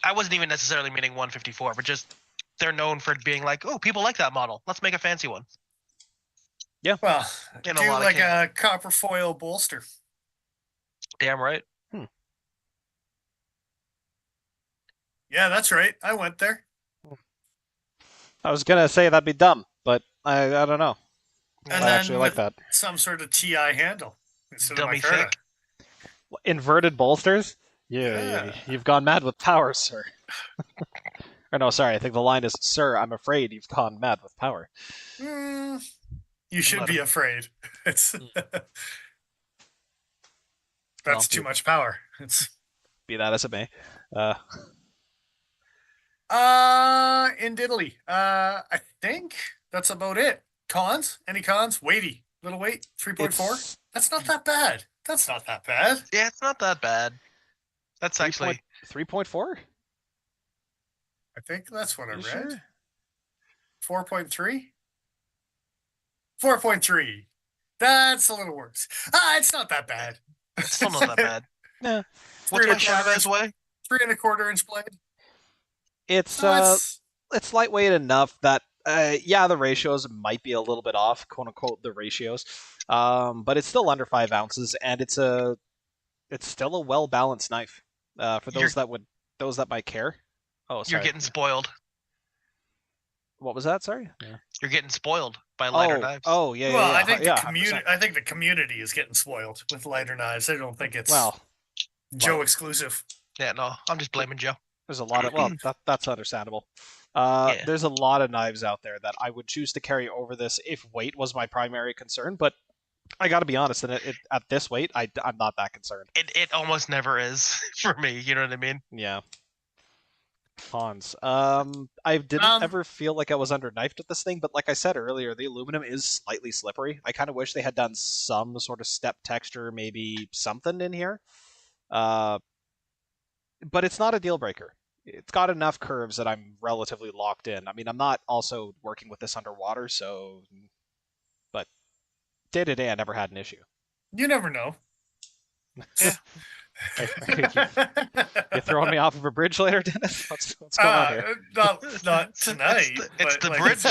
B: I wasn't even necessarily meaning 154, but just they're known for being like, oh, people like that model. Let's make a fancy one.
C: Yeah.
A: Well, do like a copper foil bolster.
B: Damn right.
A: Yeah, that's right. I went there.
C: I was gonna say that'd be dumb, but I don't know.
A: And
C: I actually like that.
A: Some sort of TI handle instead
B: Dummy
A: of my
B: thick.
C: Inverted bolsters? Yeah, you've gone mad with power, sir. Or no, sorry, I think the line is, sir, I'm afraid you've gone mad with power.
A: You should be afraid. It's that's too much power. It's
C: be that as it may.
A: In diddly. I think that's about it. Cons? Any cons? Weighty. Little weight? 3.4? That's not that bad. That's not that bad.
B: Yeah, it's not that bad. That's actually
C: 3.4?
A: I think that's what I read.
C: Sure?
A: 4.3? 4.3. That's a little worse. It's not that bad.
B: It's still not that bad.
C: Yeah.
B: What's my Chavez way?
A: 3.25 inch blade.
C: It's lightweight enough that the ratios might be a little bit off, quote unquote, the ratios. But it's still under 5 ounces, and it's still a well balanced knife. For those that might care. Oh, sorry.
B: You're getting spoiled.
C: What was that? Sorry.
B: Yeah. You're getting spoiled by lighter knives.
C: Oh yeah.
A: Well,
C: yeah,
A: I think
C: I
A: think the community is getting spoiled with lighter knives. I don't think it's Joe exclusive.
B: Yeah, no, I'm just blaming Joe.
C: There's a lot of that's understandable. There's a lot of knives out there that I would choose to carry over this if weight was my primary concern, but I got to be honest, at this weight, I'm not that concerned.
B: It almost never is for me. You know what I mean?
C: Yeah. Cons. I didn't ever feel like I was underknifed with this thing, but like I said earlier, the aluminum is slightly slippery. I kind of wish they had done some sort of step texture, maybe something in here. But it's not a deal breaker. It's got enough curves that I'm relatively locked in. I mean, I'm not also working with this underwater, but day to day, I never had an issue.
A: You never know.
B: Yeah.
C: You throwing me off of a bridge later, Dennis? What's going on here?
A: Not tonight.
B: It's the bridge.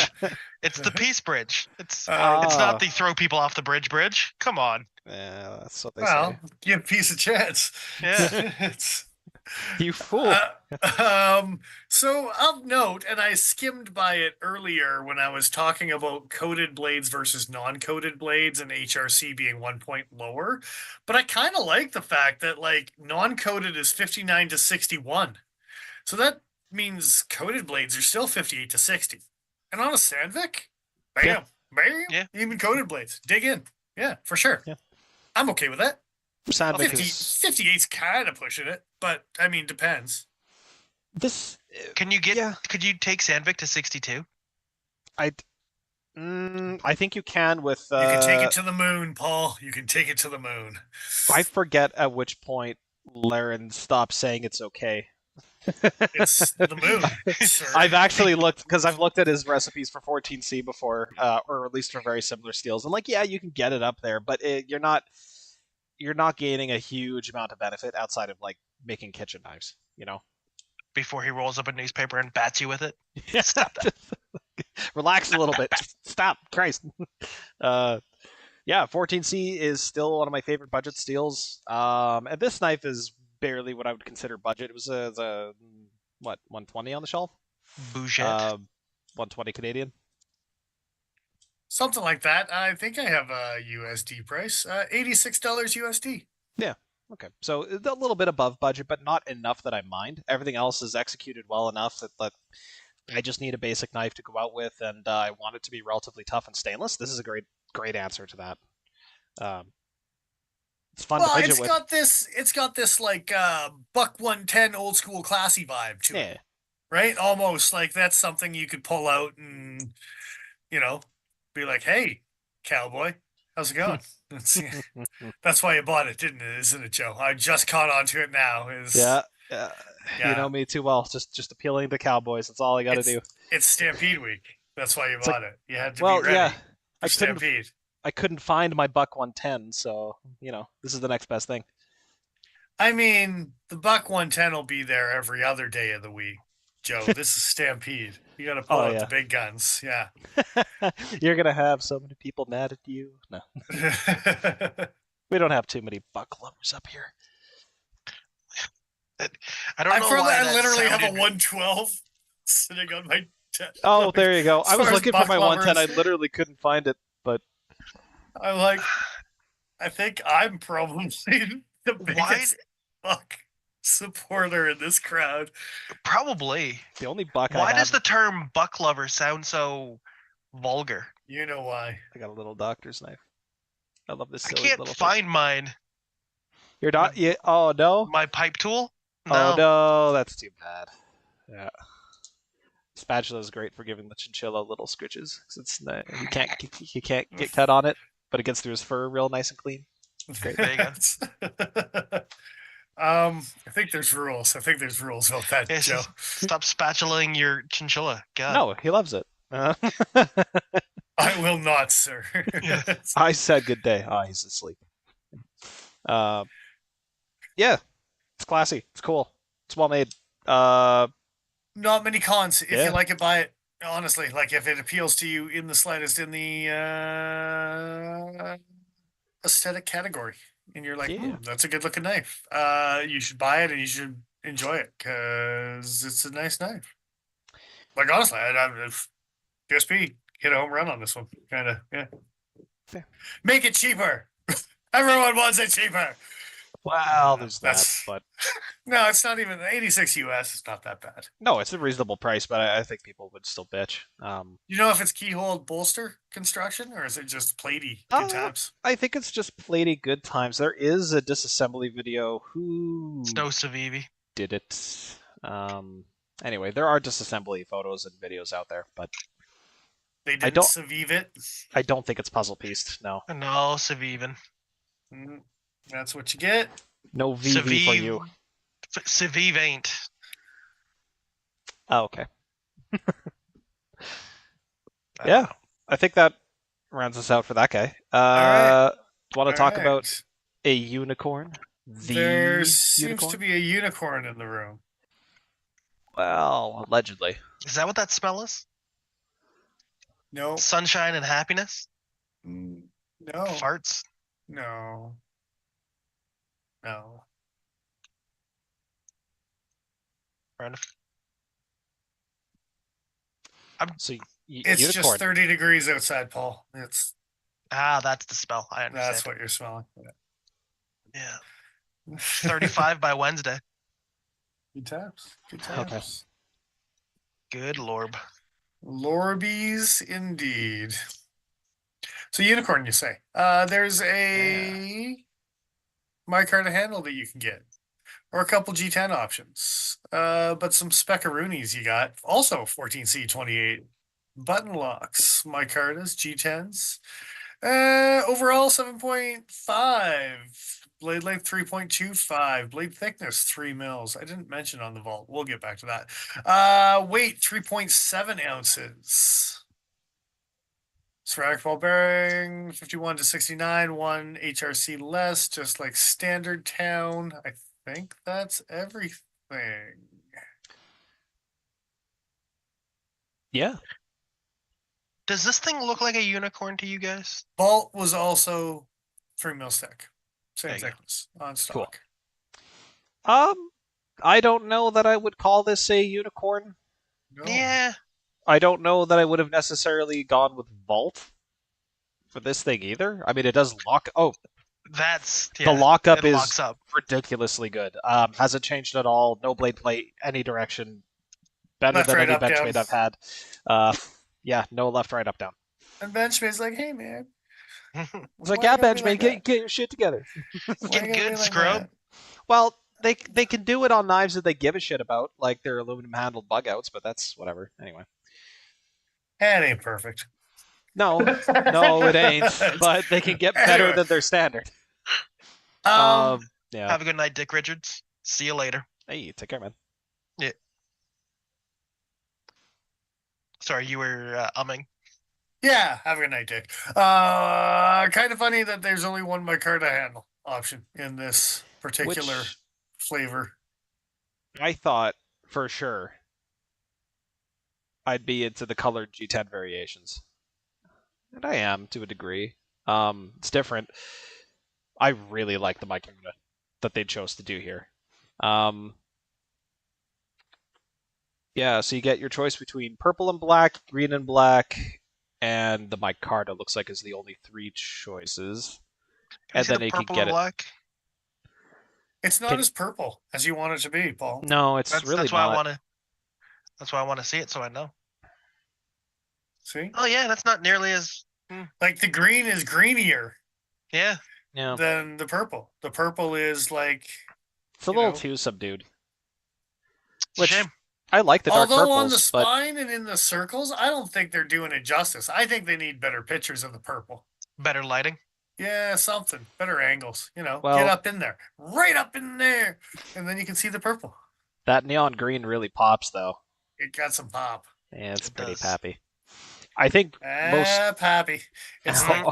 B: It's the peace bridge. It's not the throw people off the bridge. Come on.
C: Yeah, that's what they say.
A: Give peace a chance.
B: Yeah.
C: You fool.
A: So of note, and I skimmed by it earlier when I was talking about coated blades versus non-coated blades and HRC being 1 point lower, but I kind of like the fact that like non-coated is 59 to 61. So that means coated blades are still 58 to 60. And on a Sandvik, Bam, bam.
B: Yeah.
A: Even coated blades. Dig in. Yeah, for sure.
C: Yeah.
A: I'm okay with that.
C: Sandvik
A: 50,
C: is
A: 58's kind of pushing it, but I mean, depends.
C: this.
B: Can you get?
C: Yeah,
B: Could you take Sandvik to 62?
C: I think you can with.
A: You can take it to the moon, Paul. You can take it to the moon.
C: I forget at which point Laren stopped saying it's okay.
A: It's the moon, sir.
C: I've actually looked because I've looked at his recipes for 14C before, or at least for very similar steels. And like, yeah, you can get it up there, but you're not gaining a huge amount of benefit outside of like making kitchen knives. You know,
B: Before he rolls up a newspaper and bats you with it.
C: yeah,
B: Stop that.
C: relax a little bit. Stop, Christ. Yeah, 14C is still one of my favorite budget steels. And this knife is barely what I would consider budget. It was a what 120 on the shelf.
B: Bougette.
C: 120 Canadian.
A: Something like that. I think I have a USD price. $86 USD.
C: Okay, so a little bit above budget, but not enough that I mind. Everything else is executed well enough that I just need a basic knife to go out with, and I want it to be relatively tough and stainless. This is a great answer to that. It's fun to
A: Well,
C: fidget
A: it's
C: with.
A: got this like buck 110 old school classy vibe to it,
C: Yeah,
A: right? Almost like that's something you could pull out and be like, "Hey, cowboy, how's it going?" That's why you bought it, didn't it? Isn't it, Joe? I just caught on to it now.
C: yeah.
A: Yeah.
C: You know me too well. Just appealing to cowboys. That's all I got to do.
A: It's Stampede Week. That's why you
C: It's
A: bought it. You had to
C: Well,
A: be ready
C: yeah.
A: for
C: I couldn't
A: Stampede.
C: I couldn't find my buck 110, so this is the next best thing.
A: I mean, the buck 110 will be there every other day of the week, Joe. This is Stampede. You got to pull
C: Oh,
A: out
C: yeah.
A: the big guns. Yeah.
C: You're gonna have so many people mad at you. No, we don't have too many buck lovers up here.
B: I don't know why
A: I
B: that
A: literally have a
B: sounded-
A: 112 sitting on my
C: Oh, there you go.
A: As
C: I was
A: far as
C: looking for
A: buck
C: my 110. I
A: lovers-
C: literally couldn't find it, but
A: I'm like, I think I'm probably the
B: Why?
A: biggest buck supporter in this crowd.
B: Probably.
C: the only buck
B: Why
C: I
B: does
C: have,
B: the term buck lover sound so vulgar?
A: You know why.
C: I got a little doctor's knife. I love this
B: I
C: silly
B: can't
C: little
B: find mine.
C: Your dot? Yeah. Oh no.
B: My pipe tool?
C: Oh no, that's too bad. Yeah. Spatula is great for giving the chinchilla little scritches. 'Cause it's he can't get cut on it, but it gets through his fur real nice and clean. Great.
B: There you go.
A: I think there's rules. I think there's rules about that,
B: Yes,
A: Joe.
B: Stop spatulaing your chinchilla. God.
C: No, he loves it.
A: I will not, sir.
B: Yeah.
C: I said good day. Oh, he's asleep. Yeah, it's classy. It's cool. It's well made.
A: Not many cons. If
C: Yeah.
A: you like it, buy it. Honestly, like if it appeals to you in the slightest in the aesthetic category, and you're like,
C: Yeah.
A: that's a good looking knife. You should buy it and you should enjoy it because it's a nice knife. Like honestly, QSP hit a home run on this one. Kind of, yeah.
C: Yeah.
A: Make it cheaper. Everyone wants it cheaper.
C: Well, there's that,
A: That's-
C: but
A: No, it's not even 86 US. It's not that bad.
C: no, it's a reasonable price. But I think people would still bitch.
A: You know if it's keyhole bolster construction or is it just platey? Good times.
C: I think it's just platy good times. There is a disassembly video. Who
B: Snow Savivi.
C: did it? Anyway, there are disassembly photos and videos out there, but
A: They didn't
C: don't-
A: Saviv it.
C: I don't think it's puzzle pieced. No,
B: No, Savivin.
A: That's what you get.
C: no VV for you.
B: Saviv ain't.
C: Oh, okay.
B: I
C: Yeah.
B: don't know.
C: I think that rounds us out for that guy.
A: right.
C: Want to talk
A: All
C: about
A: right.
C: a unicorn? The
A: There seems
C: unicorn?
A: to be a unicorn in the room.
C: Well, allegedly.
B: Is that what that smell is?
A: No.
B: Sunshine and happiness?
A: No.
B: Farts?
A: No. No.
B: Fair enough.
C: So
A: It's
C: unicorn.
A: just 30 degrees outside, Paul. That's
B: That's the smell. I understand.
A: what you're smelling.
B: Yeah.
A: Yeah.
B: 35 by Wednesday.
A: Good times. Good
C: Okay.
A: times.
B: Good lord.
A: Lorbeez indeed. So unicorn, you say? There's a my card to handle that you can get, or a couple G10 options. But some speckaroonies you got. Also 14C28 button locks. My card is G10s. Overall 7.5. Blade length 3.25. Blade thickness 3 mils. I didn't mention on the vault. We'll get back to that. Weight 3.7 ounces. Ceramic ball bearing 51 to 69. 1 HRC less, just like standard town. I think that's everything.
C: Yeah.
B: Does this thing look like a unicorn to you guys?
A: Vault was also 3 mil thick.
B: There
A: Same
B: you go.
A: thickness on stock.
C: I don't know that I would call this a unicorn.
A: No.
B: Yeah.
C: I don't know that I would have necessarily gone with Vault for this thing either. I mean, it does lock. Oh,
B: That's
C: the lockup
B: it
C: is
B: locks up.
C: ridiculously good. Hasn't changed at all. No blade plate, any direction. Better
A: Left,
C: than
A: right,
C: any
A: up, down.
C: Benchmade I've had. Yeah, no left, right, up, down.
A: And Benchmade's like, hey man.
C: It's like,
A: why
C: yeah,
A: you gotta be
C: Benchmade,
A: like that?
C: get your shit together.
A: Why you
B: Get
A: gotta be
B: good,
A: like
B: scrub.
A: that?
C: Well, they can do it on knives that they give a shit about, like their aluminum handled bug outs, but that's whatever. Anyway.
A: It ain't perfect.
C: No, it ain't. But they can get better
A: Anyway.
C: than their standard.
A: Um,
C: Yeah.
B: Have a good night, Dick Richards. See you later.
C: Hey, take care, man.
B: Sorry, you were umming.
A: yeah, have a good night, Dick. Kind of funny that there's only one my card to handle option in this particular
C: Which
A: flavor.
C: I thought for sure I'd be into the colored G10 variations. And I am to a degree. It's different. I really like the Micromuna that they chose to do here. Yeah, so you get your choice between purple and black, green and black, and the micarta looks like is the only 3 choices.
B: Can I
C: And
B: see
C: then
B: the
C: you can
B: purple
C: get
B: and
C: it.
B: black?
A: It's not
C: Can-
A: as purple as you want it to be, Paul.
C: No, it's really
B: That's why
C: not.
B: I want to. That's why I want to see it, so I know.
A: See?
B: Oh yeah, that's not nearly as.
A: Like the green is greenier
B: Yeah.
C: Yeah,
A: than the purple. The purple is like
C: it's a
A: you
C: little
A: know.
C: too subdued.
B: It's a
C: Which
B: shame.
C: I like the dark
A: Although on the
C: purples, but
A: spine and in the circles, I don't think they're doing it justice. I think they need better pictures of the purple.
B: Better lighting.
A: Yeah, something. Better angles. Get
C: Well-
A: up in there. Right up in there. And then you can see the purple.
C: that neon green really pops though.
A: It got some pop.
C: Yeah, it's
B: It
C: pretty
B: does.
C: pappy. I think most.
A: Pappy. It's like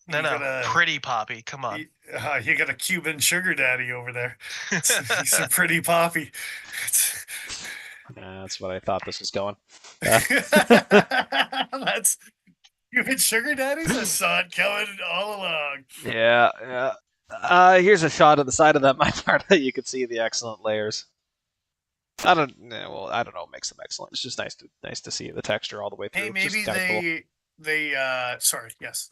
B: No,
A: you got a-
B: pretty poppy. Come on.
A: you got a Cuban sugar daddy over there. He's a pretty poppy.
C: That's what I thought this was going.
A: That's Cuban sugar daddies. I saw it coming all along.
C: Yeah. Here's a shot of the side of that micarta. You can see the excellent layers. I don't know. It makes them excellent. It's just nice to see the texture all the way through.
A: Hey,
C: Just
A: maybe
C: kinda cool.
A: sorry, yes.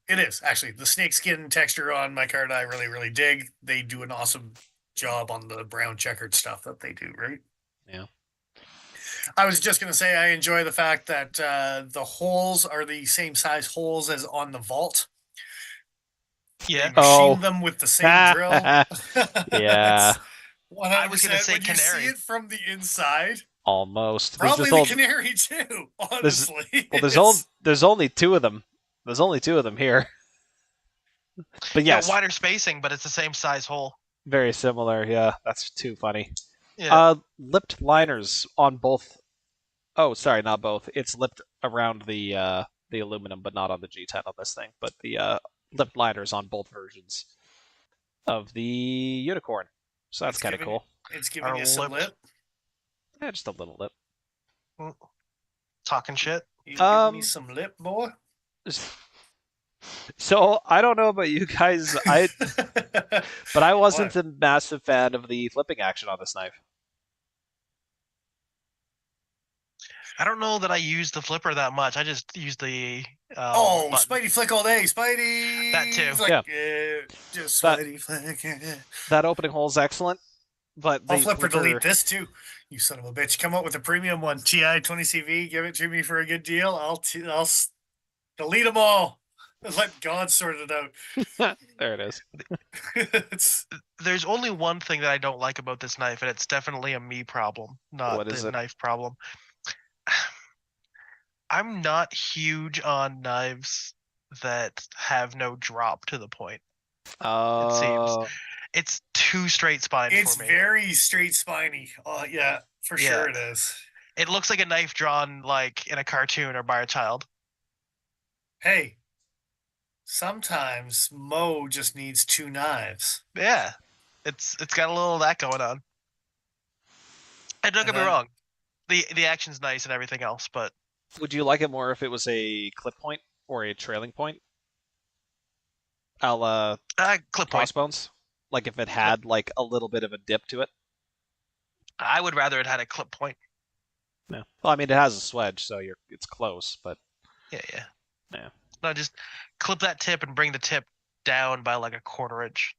A: It is actually the snakeskin texture on my card. I really, really dig. They do an awesome job on the brown checkered stuff that they do, right?
C: Yeah.
A: I was just gonna say I enjoy the fact that the holes are the same size holes as on the vault.
B: Yeah.
A: They machine
C: Oh.
A: them with the same drill.
C: Yeah.
B: I was gonna
A: 100%.
B: say
A: When you
B: canary.
A: see it from the inside,
C: Almost.
A: probably
C: There's
A: the
C: just
A: canary too. Honestly,
C: there's only 2 of them. There's only 2 of them here. But yes,
B: Yeah, wider spacing, but it's the same size hole.
C: very similar. Yeah, that's too funny.
B: Yeah.
C: Lipped liners on both. Oh, sorry, not both. It's lipped around the aluminum, but not on the G10 on this thing. But the lipped liners on both versions of the unicorn. So that's
A: It's
C: kind of
A: giving
C: cool.
A: it's giving
B: Our
A: you some
B: lips.
A: lip.
C: Yeah, just a little lip.
B: Talking shit.
A: You giving me
C: Um,
A: some lip, boy.
C: So I don't know about you guys, but I wasn't a massive fan of the flipping action on this knife.
B: I don't know that I use the flipper that much. I just use the.
A: Oh,
B: button.
A: Spidey flick all day, Spidey.
B: That too.
A: Flick,
C: Yeah.
A: just
C: That-
A: Spidey flick.
C: That opening hole is excellent, but the
A: I'll flip or delete this too. You son of a bitch! Come up with a premium one, TI 20CV. Give it to me for a good deal. I'll delete them all and let God sort it out.
C: There it is.
A: It's
B: There's only one thing that I don't like about this knife, and it's definitely a me problem, not
C: What is
B: the
C: it?
B: knife problem. I'm not huge on knives that have no drop to the point. It seems it's too straight spine
A: it's
B: for me.
A: very straight spiny. Oh yeah, for
B: Yeah.
A: sure it is.
B: It looks like a knife drawn like in a cartoon or by a child.
A: Hey, sometimes Mo just needs 2 knives.
B: Yeah, it's got a little of that going on. And don't
A: And
B: get me
A: then-
B: wrong, the action's nice and everything else, but
C: Would you like it more if it was a clip point or a trailing point? A la
B: clip point.
C: Crossbones? Like if it had like a little bit of a dip to it?
B: I would rather it had a clip point.
C: No. Well, I mean, it has a swedge, so it's close, but
B: Yeah.
C: Yeah.
B: No, just clip that tip and bring the tip down by like a 1/4 inch.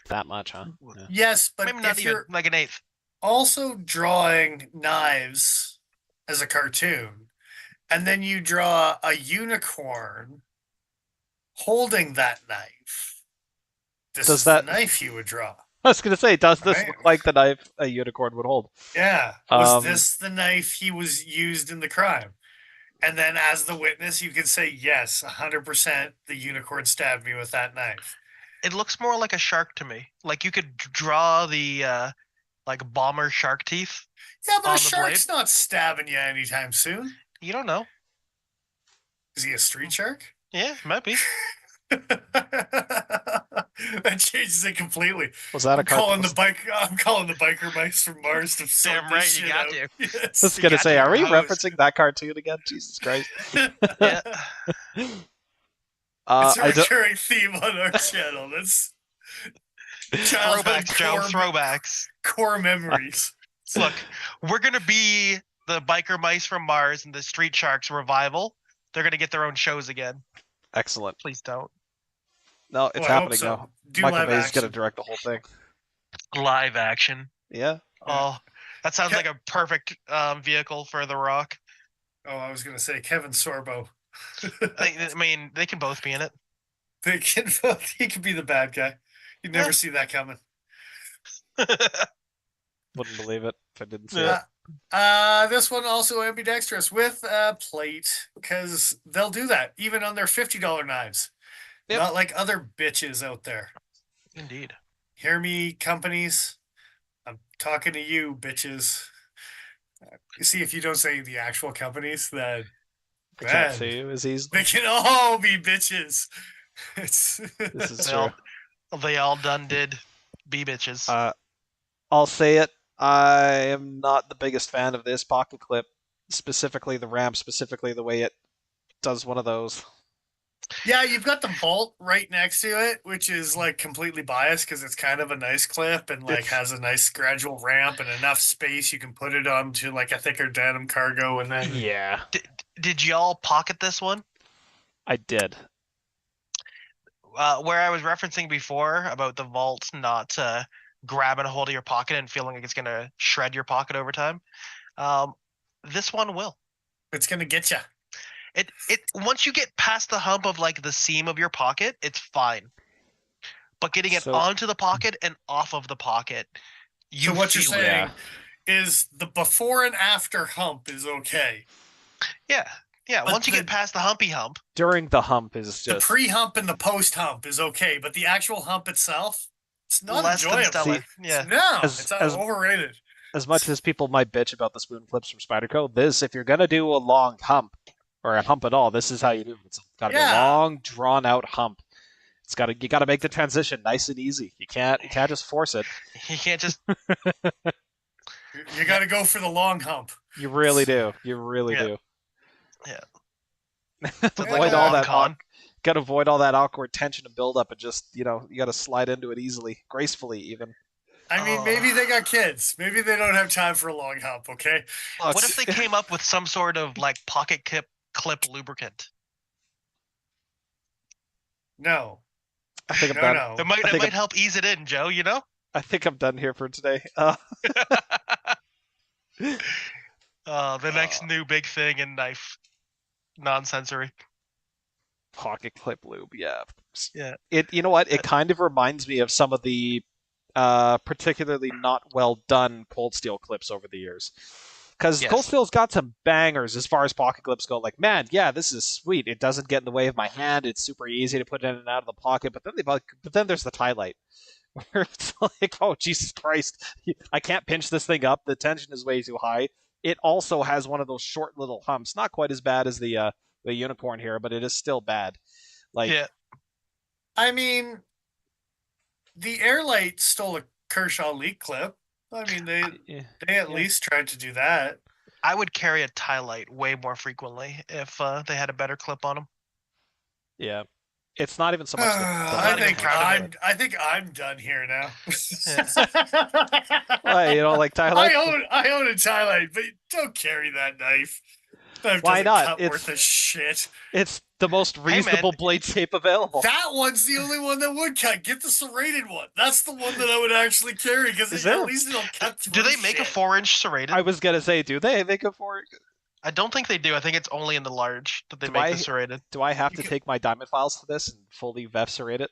C: that much, huh? Yeah.
A: Yes, but
B: Maybe not
A: if
B: even
A: you're
B: like 1/8.
A: also drawing knives as a cartoon, and then you draw a unicorn holding that knife, this
C: Does
A: is
C: that-
A: the knife you would draw.
C: I was gonna say, does this
A: Right.
C: look like the knife a unicorn would hold?
A: Yeah. Was
C: Um,
A: this the knife he was used in the crime? And then as the witness, you can say, yes, 100% the unicorn stabbed me with that knife.
B: It looks more like a shark to me. Like you could draw the like bomber shark teeth.
A: Yeah, but
B: On
A: a
B: the
A: shark's not stabbing you anytime soon.
B: You don't know.
A: Is he a street shark?
B: Yeah, might be.
A: That changes it completely.
C: was that a
A: I'm calling
C: cartoon?
A: I'm calling the biker mice from Mars to sort
B: Damn
A: this
B: right, you
A: shit
B: got
A: out.
B: to.
A: Yes.
C: I was
B: You
C: gonna
B: got
C: say,
B: to
C: are we
B: propose.
C: referencing that cartoon again? Jesus Christ.
B: Yeah.
A: It's a
C: I don't.
A: recurring theme on our channel. That's childhood
B: Throwbacks, Joe. Throwbacks.
A: core memories.
B: Look, we're gonna be the biker mice from Mars and the street sharks revival. They're gonna get their own shows again.
C: Excellent.
B: Please don't.
C: No, it's
A: Well, I hope
C: happening
A: so.
C: now.
A: Do
C: Michael
A: live
C: Bay's gonna
A: action.
C: direct the whole thing.
B: Live action.
C: Yeah.
B: Oh, that sounds like a perfect vehicle for The Rock.
A: Oh, I was gonna say Kevin Sorbo.
B: I mean, they can both be in it.
A: They can, he could be the bad guy. You'd never
B: Yeah.
A: see that coming.
C: Wouldn't believe it if I didn't see
B: Yeah.
C: it.
A: This one also ambidextrous with a plate because they'll do that even on their $50 knives.
C: Yep.
A: Not like other bitches out there.
B: Indeed.
A: Hear me, companies? I'm talking to you, bitches. See if you don't say the actual companies, that
C: I can't
A: man,
C: see you as easily.
A: they can all be bitches. It's
C: This is
B: They
C: true.
B: They all done did be bitches.
C: I'll say it. I am not the biggest fan of this pocket clip, specifically the ramp, specifically the way it does one of those.
A: Yeah, you've got the vault right next to it, which is like completely biased because it's kind of a nice clip and like
C: It's-
A: has a nice gradual ramp and enough space you can put it onto like a thicker denim cargo and then
C: Yeah,
B: Did y'all pocket this one?
C: I did.
B: Where I was referencing before about the vault not grabbing a hold of your pocket and feeling like it's gonna shred your pocket over time. This one will.
A: it's gonna get you.
B: It once you get past the hump of like the seam of your pocket, it's fine. But getting it
C: So-
B: onto the pocket and off of the pocket, you
A: So what you're
B: feel it.
A: saying
C: Yeah.
A: is the before and after hump is okay.
B: Yeah.
A: But
B: Once you
A: the-
B: get past the humpy hump,
C: During the hump is
A: The
C: just
A: pre-hump and the post-hump is okay, but the actual hump itself, it's not
B: less than
A: enjoyable.
B: stellar.
C: See,
B: Yeah.
A: No,
C: As-
A: it's
C: as-
A: overrated.
C: as much as people might bitch about the spoon flips from Spyderco. This, if you're gonna do a long hump or a hump at all, this is how you do it. It's got to be a
A: Yeah.
C: long, drawn out hump. You got to make the transition nice and easy. You can't just force it.
B: You can't just
A: You got to go for the long hump.
C: You really do. You really
B: Yeah.
C: do.
B: Yeah.
C: avoid all that.
B: con.
C: Got to avoid all that awkward tension and build up, and just you got to slide into it easily, gracefully, even.
A: I mean, maybe they got kids. Maybe they don't have time for a long hump, okay?
B: What if they came up with some sort of like pocket clip lubricant?
A: No.
C: I think I'm
A: No,
C: done.
A: no.
B: It might
C: I think
B: help ease it in, Joe. You know.
C: I think I'm done here for today.
B: The next new big thing in knife non-sensory.
C: Pocket clip lube, yeah.
B: Yeah.
C: You know what? It kind of reminds me of some of the particularly not well done cold steel clips over the years. Because
B: Yes.
C: cold steel's got some bangers as far as pocket clips go. Like, man, yeah, this is sweet. It doesn't get in the way of my hand. It's super easy to put in and out of the pocket. But then there's the tie light, where it's like, oh Jesus Christ, I can't pinch this thing up. The tension is way too high. It also has one of those short little humps. Not quite as bad as the unicorn here, but it is still bad. Like,
B: Yeah.
A: I mean, the Airlight stole a Kershaw leak clip. I mean, they at least tried to do that.
B: I would carry a tie light way more frequently if they had a better clip on them.
C: Yeah. It's not even so much
A: I think
B: proud of
A: I'm done here now.
C: Well, like tie light.
A: I own a tie light, but don't carry that knife. That
C: Why
A: doesn't
C: not?
A: cut
C: It's
A: worth a shit.
C: It's the most reasonable blade shape available.
A: That one's the only one that would cut. Get the serrated one. That's the one that I would actually carry because at least it'll cut through.
B: Do they make a 4-inch serrated?
C: I was gonna say, do they make a 4?
B: I don't think they do. I think it's only in the large that they make the serrated.
C: Do I have to take my diamond files to this and fully VEF serrate it?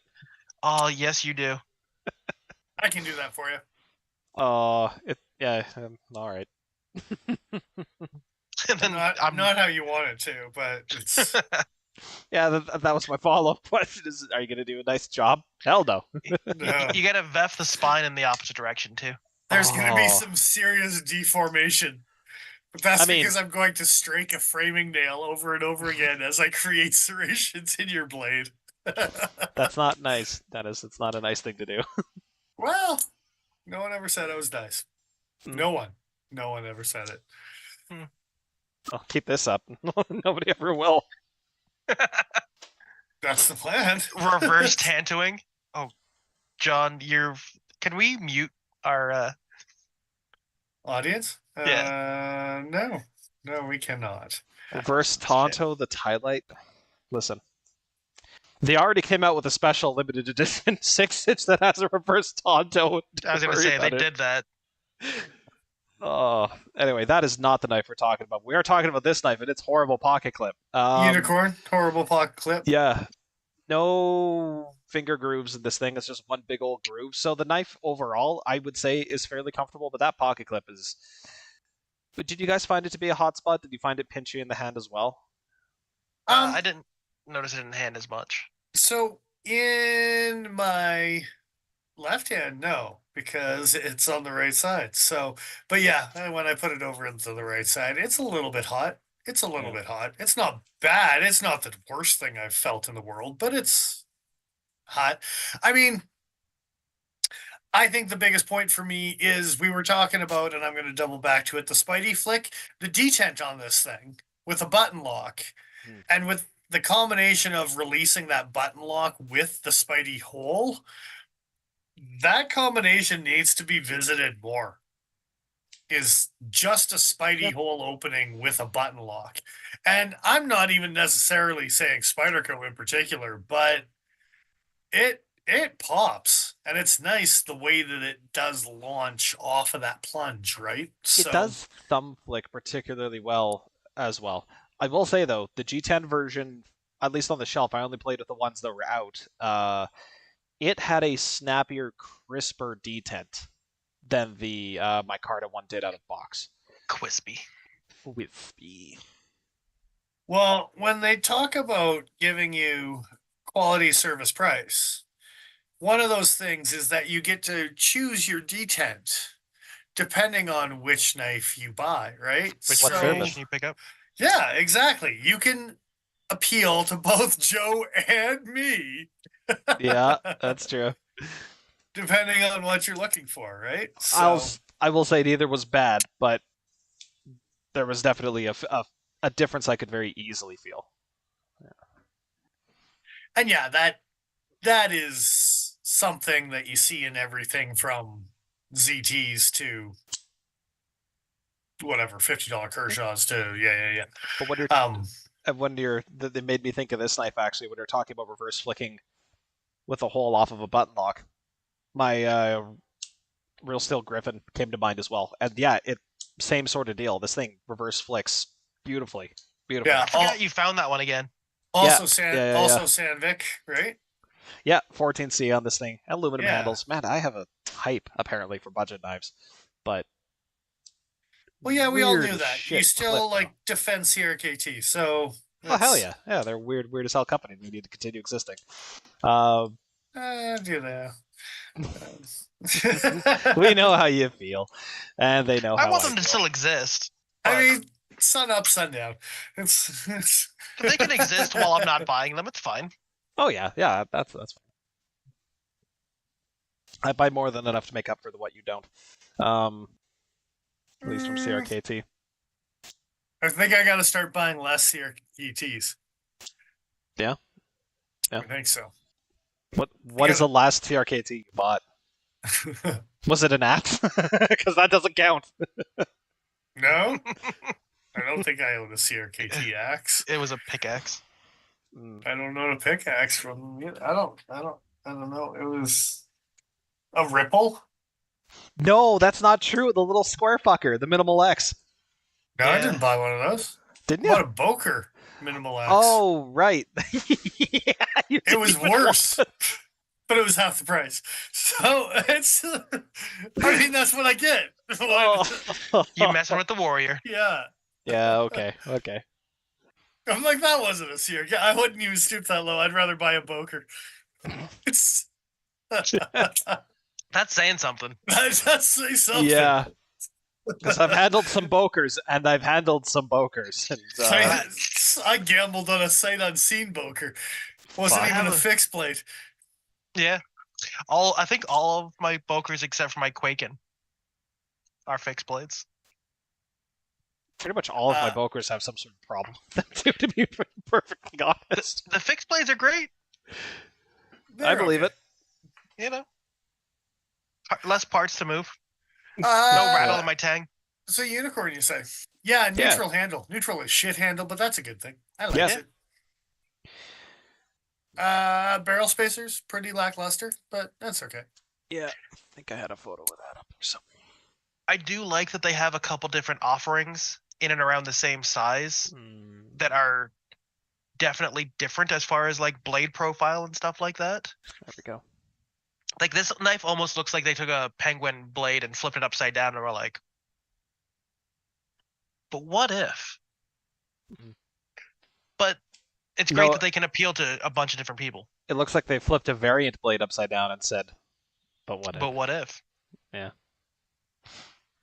B: Oh, yes, you do.
A: I can do that for you.
C: All right.
B: And then
A: I'm not how you want it to, but it's.
C: Yeah, that was my follow-up question. Are you gonna do a nice job? Hell no.
A: No.
B: You gotta VEF the spine in the opposite direction too.
A: There's gonna be some serious deformation. But that's because I'm going to strike a framing nail over and over again as I create serrations in your blade.
C: That's not nice. It's not a nice thing to do.
A: Well, no one ever said I was nice. No one ever said it.
C: I'll keep this up. Nobody ever will.
A: That's the plan.
B: Reverse tattooing. Oh, John, can we mute our
A: audience?
B: Yeah.
A: No, we cannot.
C: Reverse Tonto the tie light. Listen, they already came out with a special limited edition 6-inch that has a reverse Tonto.
B: I was gonna say they did that.
C: Oh, anyway, that is not the knife we're talking about. We are talking about this knife and its horrible pocket clip.
A: Unicorn, horrible pocket clip.
C: Yeah, no finger grooves in this thing. It's just one big old groove. So the knife overall, I would say, is fairly comfortable. But that pocket clip is. But did you guys find it to be a hot spot? Did you find it pinchy in the hand as well?
B: I didn't notice it in the hand as much.
A: So in my left hand, no, because it's on the right side. So, but yeah, when I put it over into the right side, it's a little bit hot. It's a little bit hot. It's not bad. It's not the worst thing I've felt in the world, but it's hot. I mean, I think the biggest point for me is we were talking about, and I'm going to double back to it, the Spidey flick, the detent on this thing with a button lock, and with the combination of releasing that button lock with the Spidey hole, that combination needs to be visited more. Is just a Spidey hole opening with a button lock. And I'm not even necessarily saying Spyderco in particular, but it pops, and it's nice the way that it does launch off of that plunge, right?
C: It does thumb flick particularly well as well. I will say though, the G10 version, at least on the shelf, I only played with the ones that were out. It had a snappier, crisper detent than the Micarta one did out of box.
B: Quispy.
A: Well, when they talk about giving you quality service price, one of those things is that you get to choose your detent depending on which knife you buy, right?
B: Which service you pick up?
A: Yeah, exactly. You can appeal to both Joe and me.
C: Yeah, that's true.
A: Depending on what you're looking for, right? So,
C: I will say neither was bad, but there was definitely a difference I could very easily feel.
A: Yeah. And yeah, that is something that you see in everything from ZTs to whatever, $50 Kershaws to yeah.
C: But they made me think of this knife actually when they're talking about reverse flicking with a hole off of a button lock. My Real Steel Griffin came to mind as well, and yeah, same sort of deal. This thing reverse flicks beautifully. Beautifully.
A: Yeah.
B: I forgot you found that one again.
A: Also,
C: yeah.
A: Sandvik, right?
C: Yeah, 14C on this thing. Aluminum
A: Yeah.
C: handles. Man, I have a hype apparently for budget knives, but
A: Well, yeah, we all
C: weird
A: knew
C: as
A: that.
C: shit
A: You still
C: clip,
A: like defend CRKT, so
C: though. Oh hell
A: that's-
C: yeah, yeah. They're weird as hell company. They need to continue existing.
A: do that.
C: We know how you feel, and they know
B: I
C: how
B: want
C: I
B: them to
C: feel.
B: still exist.
A: I
B: but
A: mean, sun up, sun down. It's
B: if they can exist while I'm not buying them, it's fine.
C: Oh yeah, that's fine. I buy more than enough to make up for what you don't. At least from CRKT.
A: I think I got to start buying less CRKTs.
C: Yeah.
A: I think so.
C: What is the last CRKT you bought? Was it an axe? Because that doesn't count.
A: No, I don't think I own a CRKT axe.
B: It was a pickaxe.
A: I don't know the pickaxe from. I don't know. It was a Ripple.
C: No, that's not true. The little square fucker, the Minimal X.
A: No, I
B: Yeah.
A: didn't buy one of those.
C: Didn't
A: I
C: you?
A: bought a Boker Minimal X.
C: Oh, right. Yeah, you
A: It was
C: didn't even
A: worse, but it was half the price. So it's. I mean, that's what I get.
C: Oh.
B: You messing with the warrior.
A: Yeah.
C: Yeah, okay.
A: I'm like, that wasn't a CRK. I wouldn't even stoop that low. I'd rather buy a Boker. It's.
B: That's saying something.
A: That's say something.
C: Yeah. Because I've handled some Bokers, and I've handled some Bokers. And,
A: I gambled on a sight unseen Boker. Wasn't
C: Fuck.
A: even a fixed blade.
B: Yeah. I think all of my Bokers except for my Quaken are fixed blades.
C: pretty much all of my Bokers have some sort of problem with them, to be perfectly honest.
B: The fixed blades are great.
C: I believe it.
B: You know. Less parts to move. No
A: No
B: rattle in my tang.
A: So unicorn, you say? Yeah, neutral handle. Neutral is shit handle, but that's a good thing. I like
C: Yeah.
A: it. Barrel spacers, pretty lackluster, but that's okay.
C: Yeah, I think I had a photo of that up or something.
B: I do like that they have a couple different offerings in and around the same size that are definitely different as far as like blade profile and stuff like that.
C: There we go.
B: Like this knife almost looks like they took a penguin blade and flipped it upside down and were like, but what if? But it's great that they can appeal to a bunch of different people.
C: It looks like they flipped a variant blade upside down and said, but what if?
B: But what if?
C: Yeah.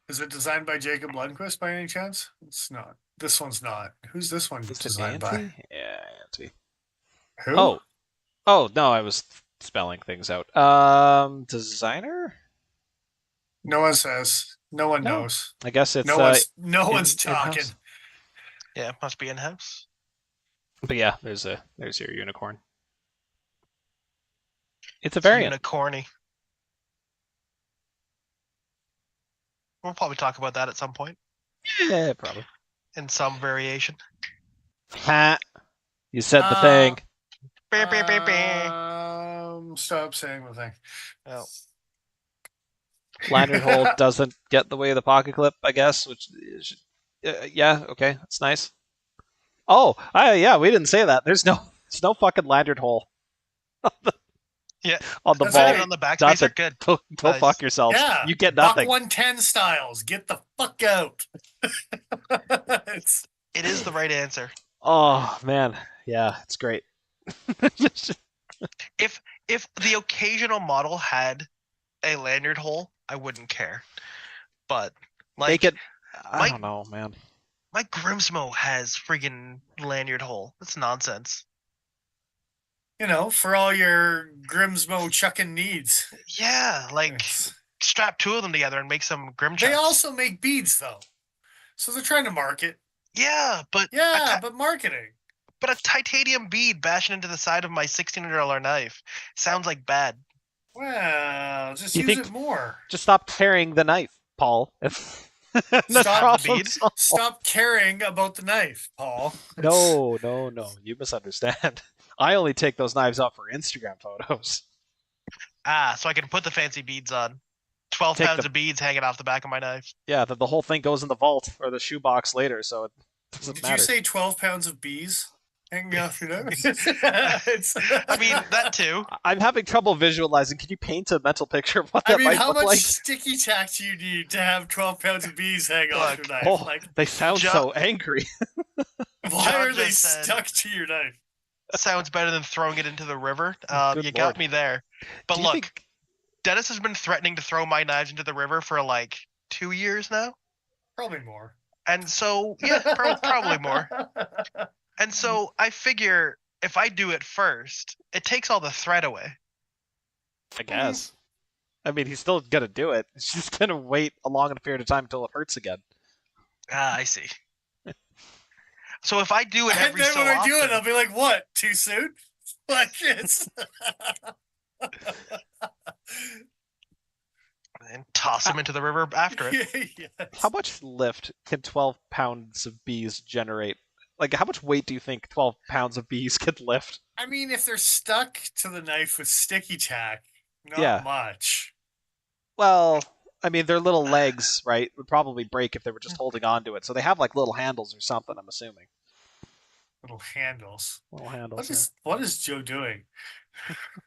A: Is it designed by Jacob Lundquist by any chance? It's not. This one's not. Who's this one designed by?
C: Yeah, Auntie.
A: Who?
C: Oh, no, I was spelling things out. Designer?
A: No one says. No one knows.
C: I guess it's
A: no one's talking.
C: in-house.
B: Yeah, must be in house.
C: But yeah, there's your unicorn. It's a variant.
B: Unicorny. We'll probably talk about that at some point
C: Yeah, probably.
B: in some variation.
C: Ha! You said the thing.
B: Beep, beep, beep, beep.
A: Stop saying the thing.
B: Oh.
C: Lanyard hole doesn't get the way of the pocket clip, I guess. Which, yeah, okay, that's nice. Oh, yeah, we didn't say that. There's no fucking lanyard hole.
B: Yeah,
C: on the
A: That's
C: vault.
A: right.
B: on the back
C: Nothing.
B: spacer. Good.
C: Go
B: Nice.
C: fuck yourselves.
A: Yeah,
C: You get
A: Buck
C: nothing.
A: 110 styles. Get the fuck out. It's
B: It is the right answer.
C: Oh man, yeah, it's great.
B: If the occasional model had a lanyard hole, I wouldn't care. But like
C: Make it. I
B: my-
C: don't know, man.
B: my Grimsmo has friggin' lanyard hole. That's nonsense.
A: for all your Grimsmo chucking needs.
B: Yeah, like
A: It's-
B: strap two of them together and make some Grim
A: They
B: chucks.
A: also make beads though. So they're trying to market.
B: Yeah, but
A: Yeah, but marketing.
B: but a titanium bead bashing into the side of my $1,600 knife sounds like bad.
A: Well, just
C: You
A: use
C: think-
A: it more.
C: Just stop carrying the knife, Paul. That's
A: Stop the
C: problem
B: bead.
C: solved.
A: Stop caring about the knife, Paul.
C: No. You misunderstand. I only take those knives out for Instagram photos.
B: Ah, so I can put the fancy beads on. 12
C: take
B: pounds
C: the-
B: of beads hanging off the back of my knife.
C: Yeah, the whole thing goes in the vault or the shoebox later, so it doesn't
A: Did
C: matter.
A: you say 12 pounds of bees hanging off your nose?
B: I mean, that too.
C: I'm having trouble visualizing. Can you paint a mental picture of what
A: I
C: that
A: mean,
C: might
A: how
C: look
A: much
C: like?
A: sticky tack do you need to have 12 pounds of bees hang off your
B: Look,
A: knife?
C: Oh,
A: Like,
C: they sound
B: Ju-
C: so angry.
A: why
B: John
A: are they
B: just said-
A: stuck to your knife?
B: Sounds better than throwing it into the river.
C: Good
B: You
C: lord.
B: got me there. But
C: Do you
B: look,
C: think-
B: Dennis has been threatening to throw my knives into the river for like 2 years now.
A: Probably more.
B: And so, yeah, probably more. And so I figure if I do it first, it takes all the threat away.
C: I guess. I mean, he's still gonna do it. He's just gonna wait a long enough period of time until it hurts again.
B: Ah, I see. So if I do it
A: And
B: every
A: then
B: so
A: when I
B: often,
A: do it, I'll be like, what? Too soon? Like, it's.
B: and toss them into the river after it.
A: Yes.
C: How much lift can 12 pounds of bees generate? Like, how much weight do you think 12 pounds of bees could lift?
A: I mean, if they're stuck to the knife with sticky tack, not
C: Yeah.
A: much.
C: Well, I mean, their little legs, right, would probably break if they were just holding on to it. So they have like little handles or something, I'm assuming.
A: Little handles.
C: Little handles.
A: What is Joe doing?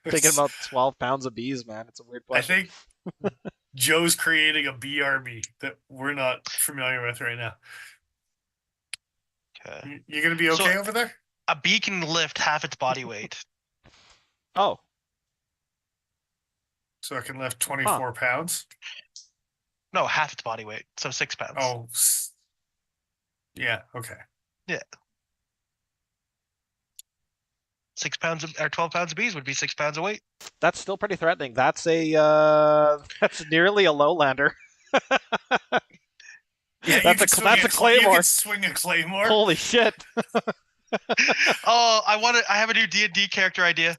C: Thinking about 12 pounds of bees, man. It's a weird
A: I
C: question.
A: think Joe's creating a bee army that we're not familiar with right now.
B: Okay.
A: You gonna be
B: So-
A: okay over there?
B: A bee can lift half its body weight.
C: Oh,
A: So I can lift 24 pounds.
B: No, half its body weight. So 6 pounds.
A: Oh, yeah. Okay.
B: 6 pounds or 12 pounds of bees would be 6 pounds of weight.
C: that's still pretty threatening. That's that's nearly a lowlander.
A: Yeah,
C: That's
A: you
C: a-
A: can swing
C: that's a
A: You
C: claymore.
A: can swing a claymore.
C: Holy shit!
B: Oh, I have a new D&D character idea.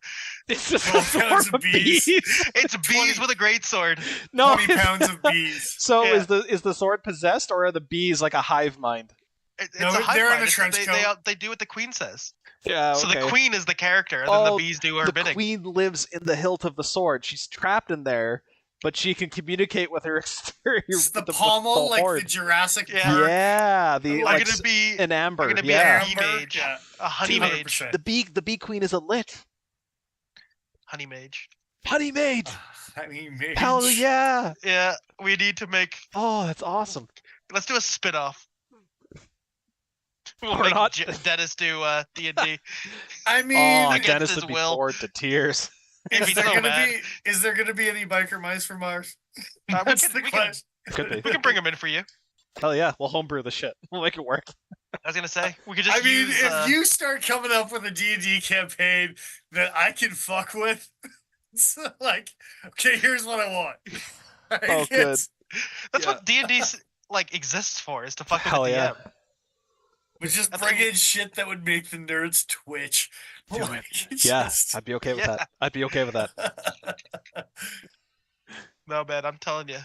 C: It's just
A: 12
C: a swarm
A: pounds of
C: of
A: bees.
C: bees.
B: It's bees
A: 20
B: with a great sword.
C: No,
A: 20 pounds of bees.
C: So
B: Yeah.
C: is the sword possessed, or are the bees like a hive mind?
B: It's
A: No,
B: a hive
A: they're in
B: mind.
A: a
B: It's-
A: trench
B: they,
A: coat.
B: they do what the queen says.
C: Yeah.
B: So the
C: okay.
B: queen is the character, and then
C: Oh,
B: the bees do her
C: The
B: bidding.
C: queen lives in the hilt of the sword. She's trapped in there, but she can communicate with her exterior.
A: It's the
C: with the
A: pommel, like the
C: horde.
A: Jurassic
B: Yeah.
A: Park.
C: Yeah, the
A: I'm
B: I'm
C: like
B: gonna be
C: an amber.
B: I'm gonna be
C: yeah,
B: a bee
A: Amber,
B: mage,
A: yeah,
B: a honey mage,
A: 200%.
C: the bee queen is a lich.
B: honey mage.
C: Honey mage.
A: I mean, mage.
C: Hell yeah!
B: Yeah, we need to make.
C: Oh, that's awesome.
B: Let's do a spin-off. We'll
C: Or
B: make
C: not.
B: Dennis do D&D.
A: I mean,
C: Oh,
B: against
C: Dennis
B: his
C: would be
B: will.
C: bored to tears.
B: It'd
A: is
B: be
A: there
B: so
A: gonna
B: bad.
A: is there gonna be any biker mice from Mars?
B: We
A: That's
B: can-
A: the
B: we can-
A: question.
C: Could be.
B: We can bring him in for you.
C: Hell yeah, we'll homebrew the shit. We'll make it work.
B: I was gonna say we could just
A: I mean,
B: use.
A: if you start coming up with a D&D campaign that I can fuck with, it's like, okay, here's what I want. Like,
C: Oh, good.
B: that's
C: yeah.
B: what D&D like exists for, is to fuck with
C: Hell
B: the DM.
C: yeah.
A: But just
B: That's
A: bring
B: like-
A: in shit that would make the nerds twitch.
C: Do
A: Like,
C: it. Yeah,
A: just-
C: I'd be okay with
B: Yeah.
C: that. I'd be okay with that.
B: No man, I'm telling you,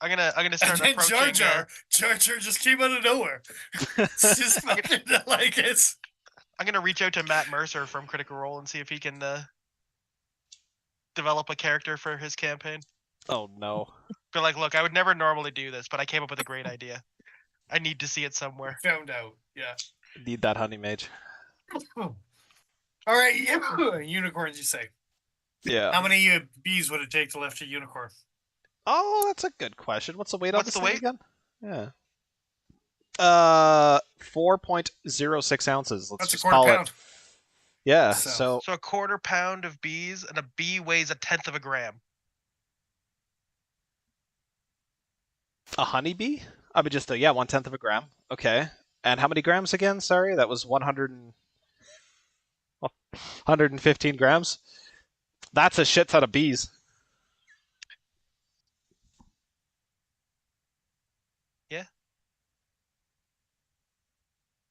B: I'm gonna
A: And
B: start
A: then
B: approaching.
A: Jar Jar just came out of nowhere. It's just fucking like it's.
B: I'm gonna reach out to Matt Mercer from Critical Role and see if he can develop a character for his campaign.
C: Oh no.
B: Be like, look, I would never normally do this, but I came up with a great idea. I need to see it somewhere.
A: Found out. Yeah.
C: Need that honey mage.
A: All right. Unicorns, you say.
C: Yeah.
A: How many bees would it take to lift a unicorn?
C: Oh, that's a good question. What's the weight on
B: What's
C: this
B: the
C: thing
B: weight?
C: again? Yeah. 4.06 ounces. Let's
A: That's a
C: just
A: quarter
C: call
A: pound.
C: it. Yeah.
A: So-
C: So
B: So a quarter pound of bees, and a bee weighs 1/10 of a gram.
C: a honeybee? I mean, just 1/10 of a gram. Okay. And how many grams again? Sorry, that was 115 grams. That's a shit ton of bees.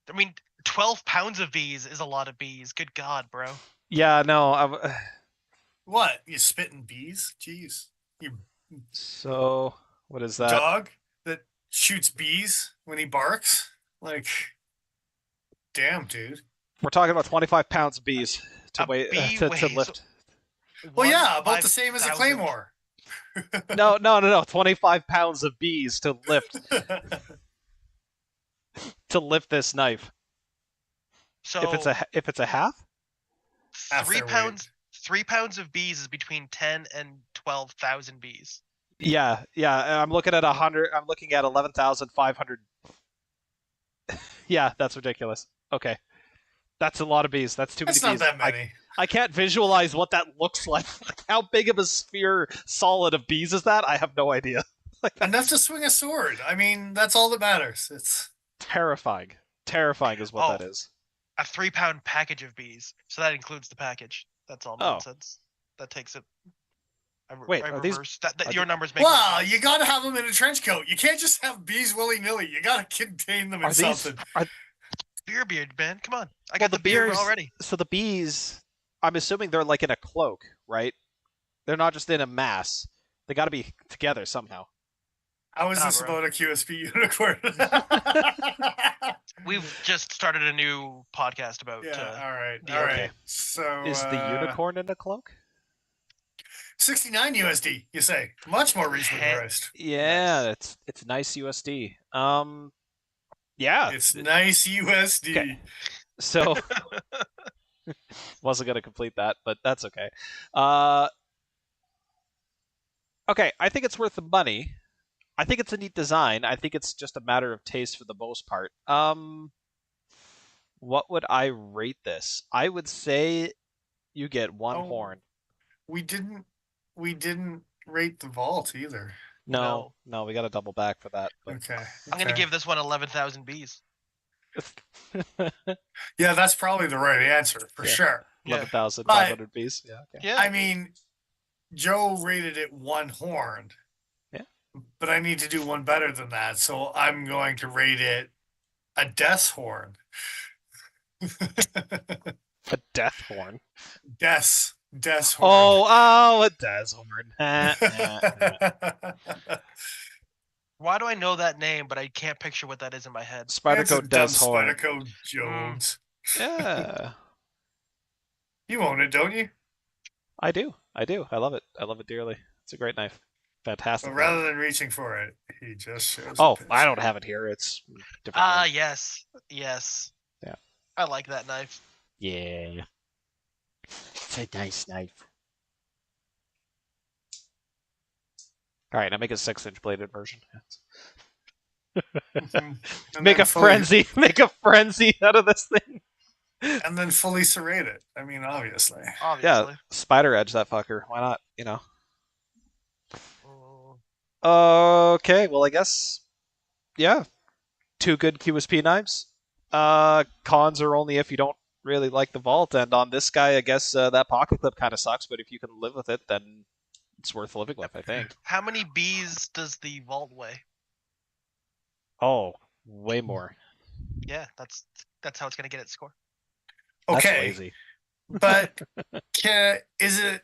B: I mean, 12 pounds of bees is a lot of bees. Good God, bro.
C: Yeah. No.
A: What? You spitting bees? Jeez. You
C: So what is that?
A: dog that shoots bees when he barks? Like, damn, dude.
C: We're talking about 25 pounds of bees to
B: A
C: weigh
B: bee
C: to
B: weighs
C: lift.
A: Well, yeah, about the same as a
B: 1/5000.
A: claymore.
C: No. 25 pounds of bees to lift this knife.
B: So
C: If it's a half.
A: Half
B: 3
A: their weight.
B: pounds. 3 pounds of bees is between 10 and 12,000 bees.
C: Yeah. I'm looking at 100. I'm looking at 11,500. Yeah, that's ridiculous. Okay, that's a lot of bees. That's too many
A: That's not
C: bees.
A: that many.
C: I can't visualize what that looks like. Like, how big of a sphere solid of bees is that? I have no idea. Like,
A: Enough to swing a sword. I mean, that's all that matters. It's
C: terrifying. Terrifying is what
B: Oh.
C: that is.
B: A 3-pound package of bees. So that includes the package. That's all
C: Oh.
B: nonsense. That takes it.
C: Wait,
B: I
C: are these-
B: reverse that.
C: are
B: Your
C: the-
B: numbers make more
A: wow.
B: sense.
A: You got to have them in a trench coat. You can't just have bees willy nilly. You got to contain them in
C: Are these?
A: something.
B: Beer beard, man. Come on. I
C: Well,
B: got
C: the
B: the beer
C: beers-
B: already.
C: So the bees, I'm assuming they're like in a cloak, right? They're not just in a mass. They got to be together somehow.
A: How is
B: Nah,
A: this
B: bro.
A: about a QSP unicorn?
B: We've just started a new podcast about.
A: Yeah. All right.
B: the
A: All
B: okay.
A: right. So
C: Is the unicorn in a cloak?
A: 69 USD? You say much more reasonably
B: Heh.
A: priced.
C: Yeah, it's nice USD. Yeah.
A: It's nice USD.
C: Okay. So wasn't gonna complete that, but that's okay. Okay, I think it's worth the money. I think it's a neat design. I think it's just a matter of taste for the most part. What would I rate this? I would say you get one
A: Oh.
C: horn.
A: We didn't rate the vault either.
C: No, we got to double back for that. But...
A: Okay.
B: I'm gonna give this one 11,000 bees.
A: Yeah, that's probably the right answer for
C: Yeah.
A: sure.
C: 11,500 bees. Yeah. Okay.
B: Yeah.
A: I mean, Joe rated it one horn.
C: Yeah.
A: But I need to do one better than that, so I'm going to rate it a death horn.
C: A death horn.
A: Death horn.
C: Oh, a death horn.
B: Why do I know that name, but I can't picture what that is in my head?
C: Spider
A: It's a
C: Coat
A: dumb
C: death horn.
A: Spyderco Jones.
C: Yeah,
A: You own it, don't you?
C: I do. I love it. I love it dearly. It's a great knife. Fantastic.
A: But
C: knife.
A: rather than reaching for it, he just shows.
C: Oh,
A: a
C: I don't
A: picture.
C: have it here. It's different.
B: Ah,
C: one.
B: yes.
C: Yeah.
B: I like that knife.
C: Yeah. It's a nice knife. All right, now make a 6-inch bladed version.
A: Mhm. And
C: Make
A: then
C: a frenzy. Make a frenzy out of this thing.
A: and then fully serrate it. I mean, obviously.
B: Obviously.
C: Yeah, spider edge that fucker. Why not? You know.
B: Mm.
C: Okay, well I guess yeah. 2 good QSP knives. Cons are only if you don't really like the vault, and on this guy I guess that pocket clip kind of sucks, but if you can live with it then it's worth living with, I think.
B: How many bees does the vault weigh?
C: Oh, way more.
B: Yeah, that's how it's gonna get its score.
C: That's
A: Okay,
C: lazy.
A: but is it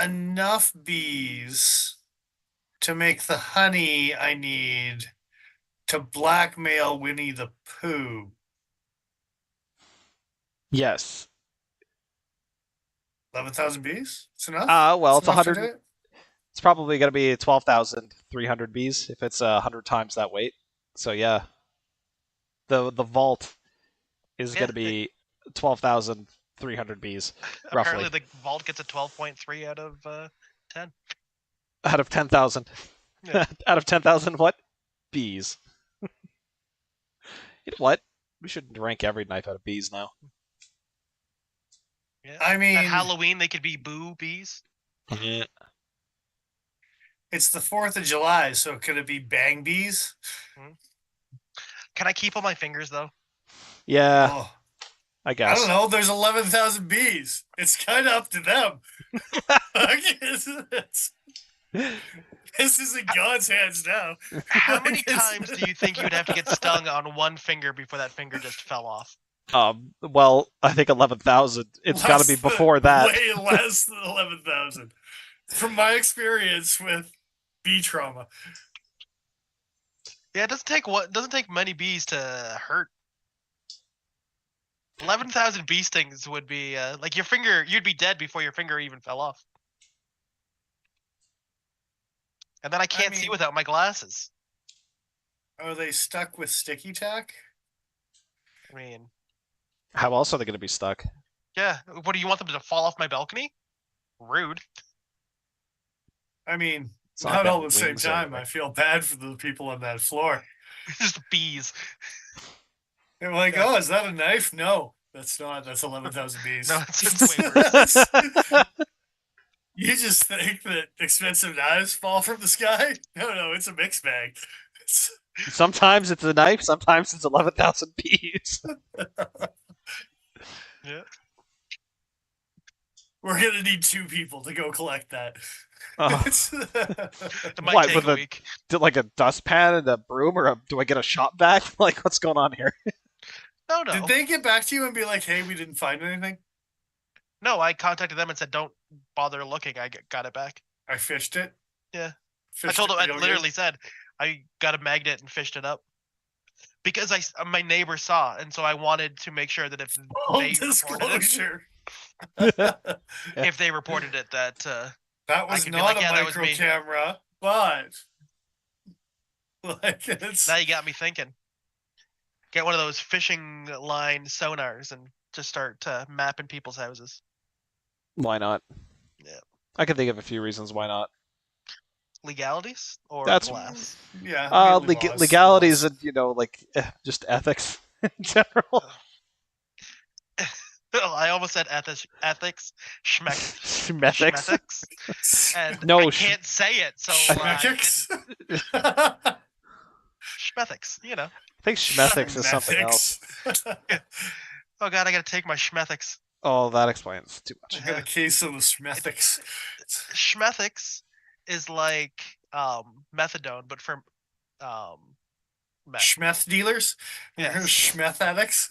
A: enough bees to make the honey I need to blackmail Winnie the Pooh?
C: Yes.
A: 11,000 bees? It's enough?
C: Well, it's
A: enough to
C: 100.
A: do it?
C: It's probably going to be 12,300 bees if it's 100 times that weight. So yeah, the vault is
B: Yeah,
C: going to be 12,300 bees
B: Apparently,
C: roughly
B: the vault gets a 12.3 out of 10.
C: out of 10,000.
B: Yeah.
C: Out of 10,000 what? Bees. You know what? We should rank every knife out of bees now.
B: Yeah.
A: I mean,
B: At Halloween, they could be boo bees.
C: Yeah.
A: it's the 4th of July, so could it be bang bees?
B: Can I keep all my fingers though?
C: Yeah,
A: Oh,
C: I
A: I
C: guess.
A: don't know. There's 11,000 bees. It's kind of up to them. This is in God's hands now.
B: How many
A: It's-
B: times do you think you would have to get stung on one finger before that finger just fell off?
C: Well, I think 11,000. It's got to
A: Less
C: be
A: than-
C: before that.
A: Way less than 11,000. From my experience with bee trauma.
B: Yeah, it doesn't take many bees to hurt. 11,000 bee stings would be like your finger. You'd be dead before your finger even fell off. And then I can't see
A: mean-
B: without my glasses.
A: Are they stuck with sticky tack?
B: I mean,
C: How else are they going to be stuck?
B: yeah. What do you want them to fall off my balcony? Rude.
A: I mean,
C: It's
A: not
C: like
A: all
C: them
A: at the same
C: wings or
A: time.
C: anything.
A: I feel bad for the people on that floor.
B: Just bees.
A: They're like,
B: Yeah.
A: oh, is that a knife? No, that's not. That's 11,000 bees.
B: No, it's way worse.
A: You just think that expensive knives fall from the sky? No, it's a mixed bag.
C: Sometimes it's a knife, sometimes it's 11,000 bees.
B: Yeah.
A: We're gonna need 2 people to go collect that.
C: Oh.
B: It might
C: What,
B: take
C: with
B: a
C: a-
B: week.
C: Like a dustpan and a broom, or do I get a shop vac? Like, what's going on here?
B: No.
A: Did they get back to you and be like, "Hey, we didn't find anything"?
B: No, I contacted them and said, "Don't bother looking. I got it back."
A: I fished it.
B: Yeah. I
A: Fished
B: told
A: it
B: them. I
A: real good.
B: literally said, "I got a magnet and fished it up." Because my neighbor saw, and so I wanted to make sure that if
A: Full
B: they reported it,
A: disclosure.
B: if they reported it, that
A: That
B: I
A: was
B: could be
A: not
B: like,
A: a
B: "Yeah, that was
A: micro
B: me."
A: camera, but like it's
B: Now you got me thinking. Get one of those fishing line sonars and just start mapping people's houses.
C: Why not?
B: Yeah.
C: I can think of a few reasons why not.
B: Legalities or
C: That's-
B: class?
A: yeah. mainly laws,
C: Legalities
A: laws.
C: and, just ethics in general.
B: I almost said ethics,
C: Schmethics.
B: schmethics, and
C: No,
B: I can't say it, so
A: Schmeckics?
B: schmethics. You know.
C: I think schmethics is something else.
A: Schmethics.
B: Oh god, I gotta take my schmethics.
C: Oh, that explains too much.
A: I got a case of the schmethics.
B: Schmethics is like methadone, but for meth.
A: Schmeth dealers?
B: Yes.
A: Schmeth addicts?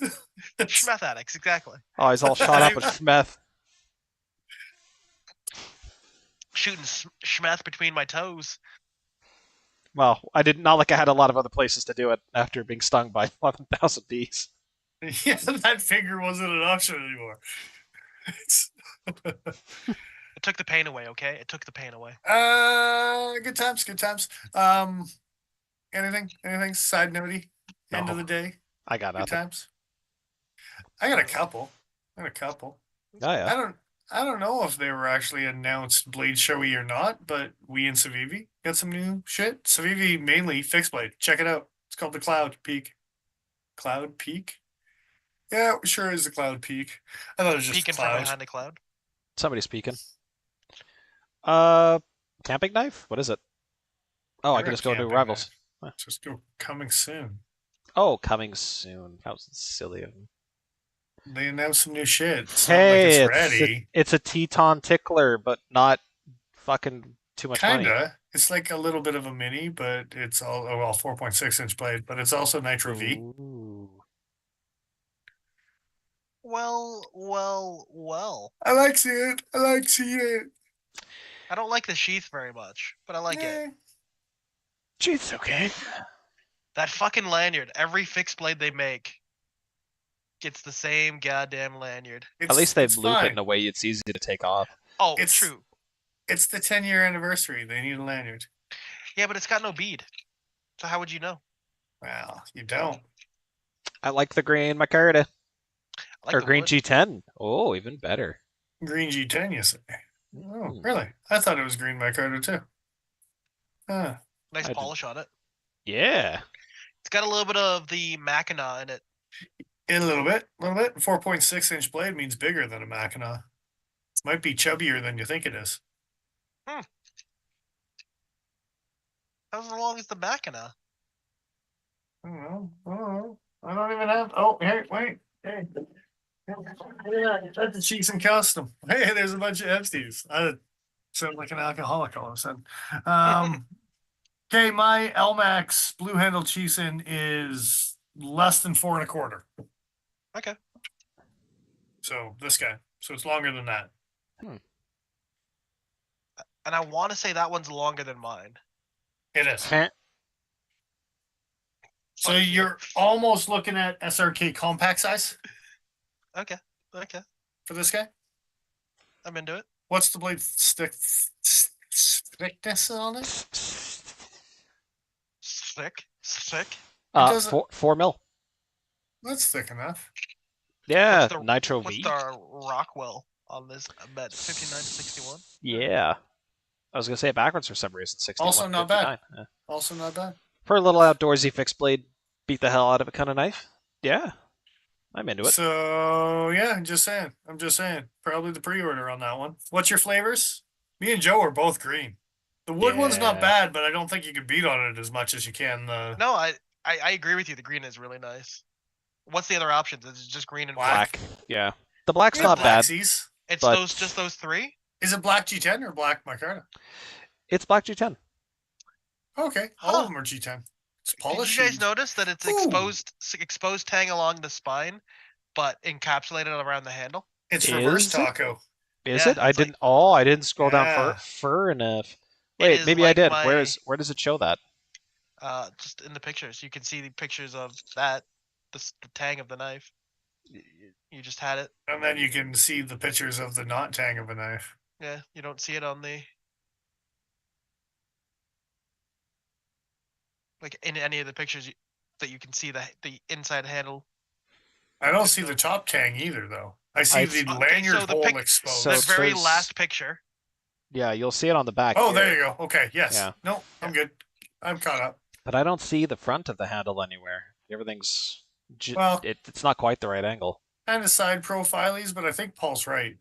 B: Schmeth addicts, exactly.
C: Oh, he's all shot up with schmeth.
B: Shooting schmeth between my toes.
C: Well, I did not like I had a lot of other places to do it after being stung by 11,000 bees.
A: Yeah, that finger wasn't an option anymore.
B: It took the pain away, okay? It took the pain away.
A: Good times, good times. Anything side notey? End of
C: No.
A: the day,
C: I got
A: good
C: nothing.
A: times. I got a couple.
C: Oh yeah.
A: I don't know if they were actually announced Blade Showy or not, but we and Civivi got some new shit. Civivi mainly fixed blade. Check it out. It's called the Cloud Peak. Cloud Peak? Yeah, it sure is the Cloud Peak. I thought it was just
B: Peeking from
A: cloud.
B: behind a cloud.
C: Somebody's speaking. Camping knife? What is it? Oh, I
A: You're
C: can
A: a
C: just go into
A: camping
C: Rivals.
A: knife. Just go coming soon.
C: Oh, coming soon. That was silly of me.
A: They announced some new shit. It's
C: Hey,
A: not like it's ready.
C: it's a Teton tickler, but not fucking too much money.
A: Kinda. It's like a little bit of a mini, but it's all 4.6-inch blade, but it's also Nitro V.
C: Ooh.
B: Well.
A: I like seeing it. I like seeing it.
B: I don't like the sheath very much, but I like it.
C: Gee, it's okay.
B: That fucking lanyard, every fixed blade they make gets the same goddamn lanyard.
C: At least they
A: it's
C: loop
A: fine.
C: it in a way it's easy to take off.
B: Oh,
A: It's-
B: true.
A: It's the 10-year anniversary. They need a lanyard.
B: Yeah, but it's got no bead. So how would you know?
A: Well, you don't.
C: I like the green Micarta.
B: I like
C: Or
B: the
C: green
B: wood.
C: G10. Oh, even better.
A: Green G10, you say? Oh,
C: Hmm.
A: really? I thought it was green micarta too. Huh.
B: Nice
C: I did-
B: polish on it.
C: Yeah.
B: It's got a little bit of the Mackinac in it.
A: A little bit. 4.6-inch blade means bigger than a Mackinac. Might be chubbier than you think it is.
B: How's as long as the Mackinac?
A: I don't know. I don't even have. Oh, hey, wait. Hey. Yeah, that's a Cheeks and Custom. Hey, there's a bunch of Epstein's. I sound like an alcoholic all of a sudden. Okay, my LMAX blue handle Cheeson is less than 4 1/4.
B: Okay.
A: So this guy. So it's longer than that.
B: And I want to say that one's longer than mine.
A: It is.
C: Heh.
A: So
B: Fuck you.
A: you're almost looking at SRK compact size
B: Okay.
A: for this guy.
B: I'm into it.
A: What's the blade thickness on it?
B: Thick. Thick.
A: doesn't-
C: 4 mil.
A: That's thick enough.
C: Yeah,
B: the-
C: Nitro
B: What's
C: V.
B: the Rockwell on this? I bet 59 to 61.
C: Yeah. I was gonna say it backwards for some reason. 61.
A: Also not bad.
C: 59. Yeah.
A: Also not bad.
C: For a little outdoorsy fixed blade, beat the hell out of it kind of knife. Yeah, I'm into it.
A: So yeah, I'm just saying. Probably the pre-order on that one. What's your flavors? Me and Joe are both green. The wood one's not
C: Yeah.
A: bad, but I don't think you can beat on it as much as you can the
B: No, I agree with you. The green is really nice. What's the other options? Is it just green and black?
C: Black. Yeah, the black's
A: Yeah,
C: not bad.
A: Blacksies.
B: It's
C: but-
B: just those three?
A: Is it black G10 or black micarta?
C: It's black G10.
A: Okay, all
B: Huh.
A: of them are G10. It's
B: Did
A: polished.
B: you guys notice that it's
A: Ooh.
B: exposed tang along the spine, but encapsulated around the handle?
A: It's reverse
C: Is it?
A: taco.
C: Is
B: Yeah,
C: it? I
B: it's like-
C: didn't. Oh, I didn't scroll down
A: Yeah.
C: fur enough.
B: It
C: Wait,
B: is
C: maybe I
B: like
C: did.
B: my-
C: Where does it show that?
B: Just in the pictures, you can see the pictures of that, the tang of the knife. You just had it.
A: And then you can see the pictures of the not tang of a knife.
B: Yeah, you don't see it on the like in any of the pictures that you can see the inside handle.
A: I don't see the top tang either, though. I see the
B: Okay,
A: lanyard
B: so the
A: hole
B: pic-
A: exposed.
C: So
B: the
C: it
B: very
C: says-
B: last picture.
C: Yeah, you'll see it on the back.
A: Oh,
C: here,
A: there you go. Okay, yes.
C: Yeah.
A: No, I'm good. I'm caught up.
C: But I don't see the front of the handle anywhere. Everything's.
A: Well-
C: It's not quite the right angle.
A: Kind of side profilies, but I think Paul's right.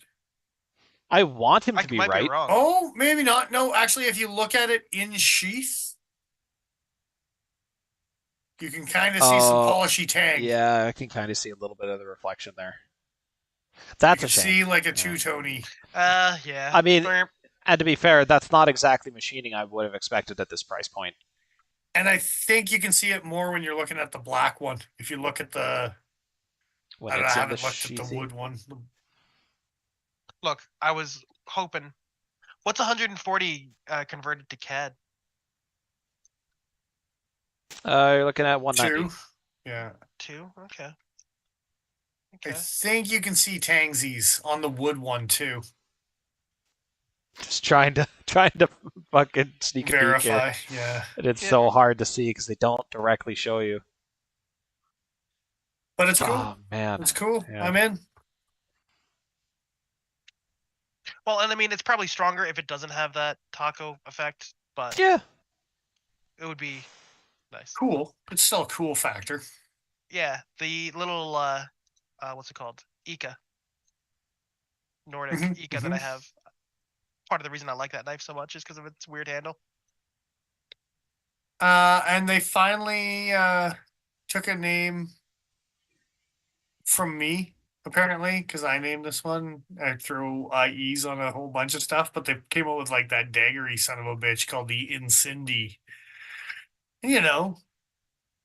C: I want him
B: I
C: to be
B: might
C: right.
B: be wrong.
A: Oh, maybe not. No, actually, if you look at it in sheath, you can kind of see some
C: Oh,
A: polishy tang.
C: Yeah, I can kind of see a little bit of the reflection there. That's
A: you
C: a
A: can
C: shame.
A: see like a
C: Yeah.
A: two-tony.
B: Yeah.
C: I mean-
B: Burp.
C: And to be fair, that's not exactly machining I would have expected at this price point.
A: And I think you can see it more when you're looking at the black one. If you look at the,
C: When
A: I
C: it's in the
A: haven't looked at the
C: sheathy.
A: wood one.
B: Look, I was hoping. What's 140 converted to CAD?
C: You're looking at 190.
A: Two. Yeah.
B: 2? Okay.
A: I
B: Okay.
A: think you can see tangsies on the wood one too.
C: Just trying to fucking sneak a peek here.
A: Verify. Yeah.
C: And it's
B: Yeah.
C: so hard to see because they don't directly show you.
A: But it's cool.
C: Oh man.
A: It's cool.
C: Yeah.
A: I'm in.
B: Well, and I mean, it's probably stronger if it doesn't have that taco effect, but
C: Yeah.
B: it would be nice.
A: Cool. It's still a cool factor.
B: Yeah, the little what's it called? Ika. Nordic
A: Mhm,
B: Ika that I have. Part of the reason I like that knife so much is because of its weird handle.
A: And they finally took a name from me, apparently, because I named this one. I threw IEs on a whole bunch of stuff, but they came up with like that daggery son of a bitch called the Incendy. You know,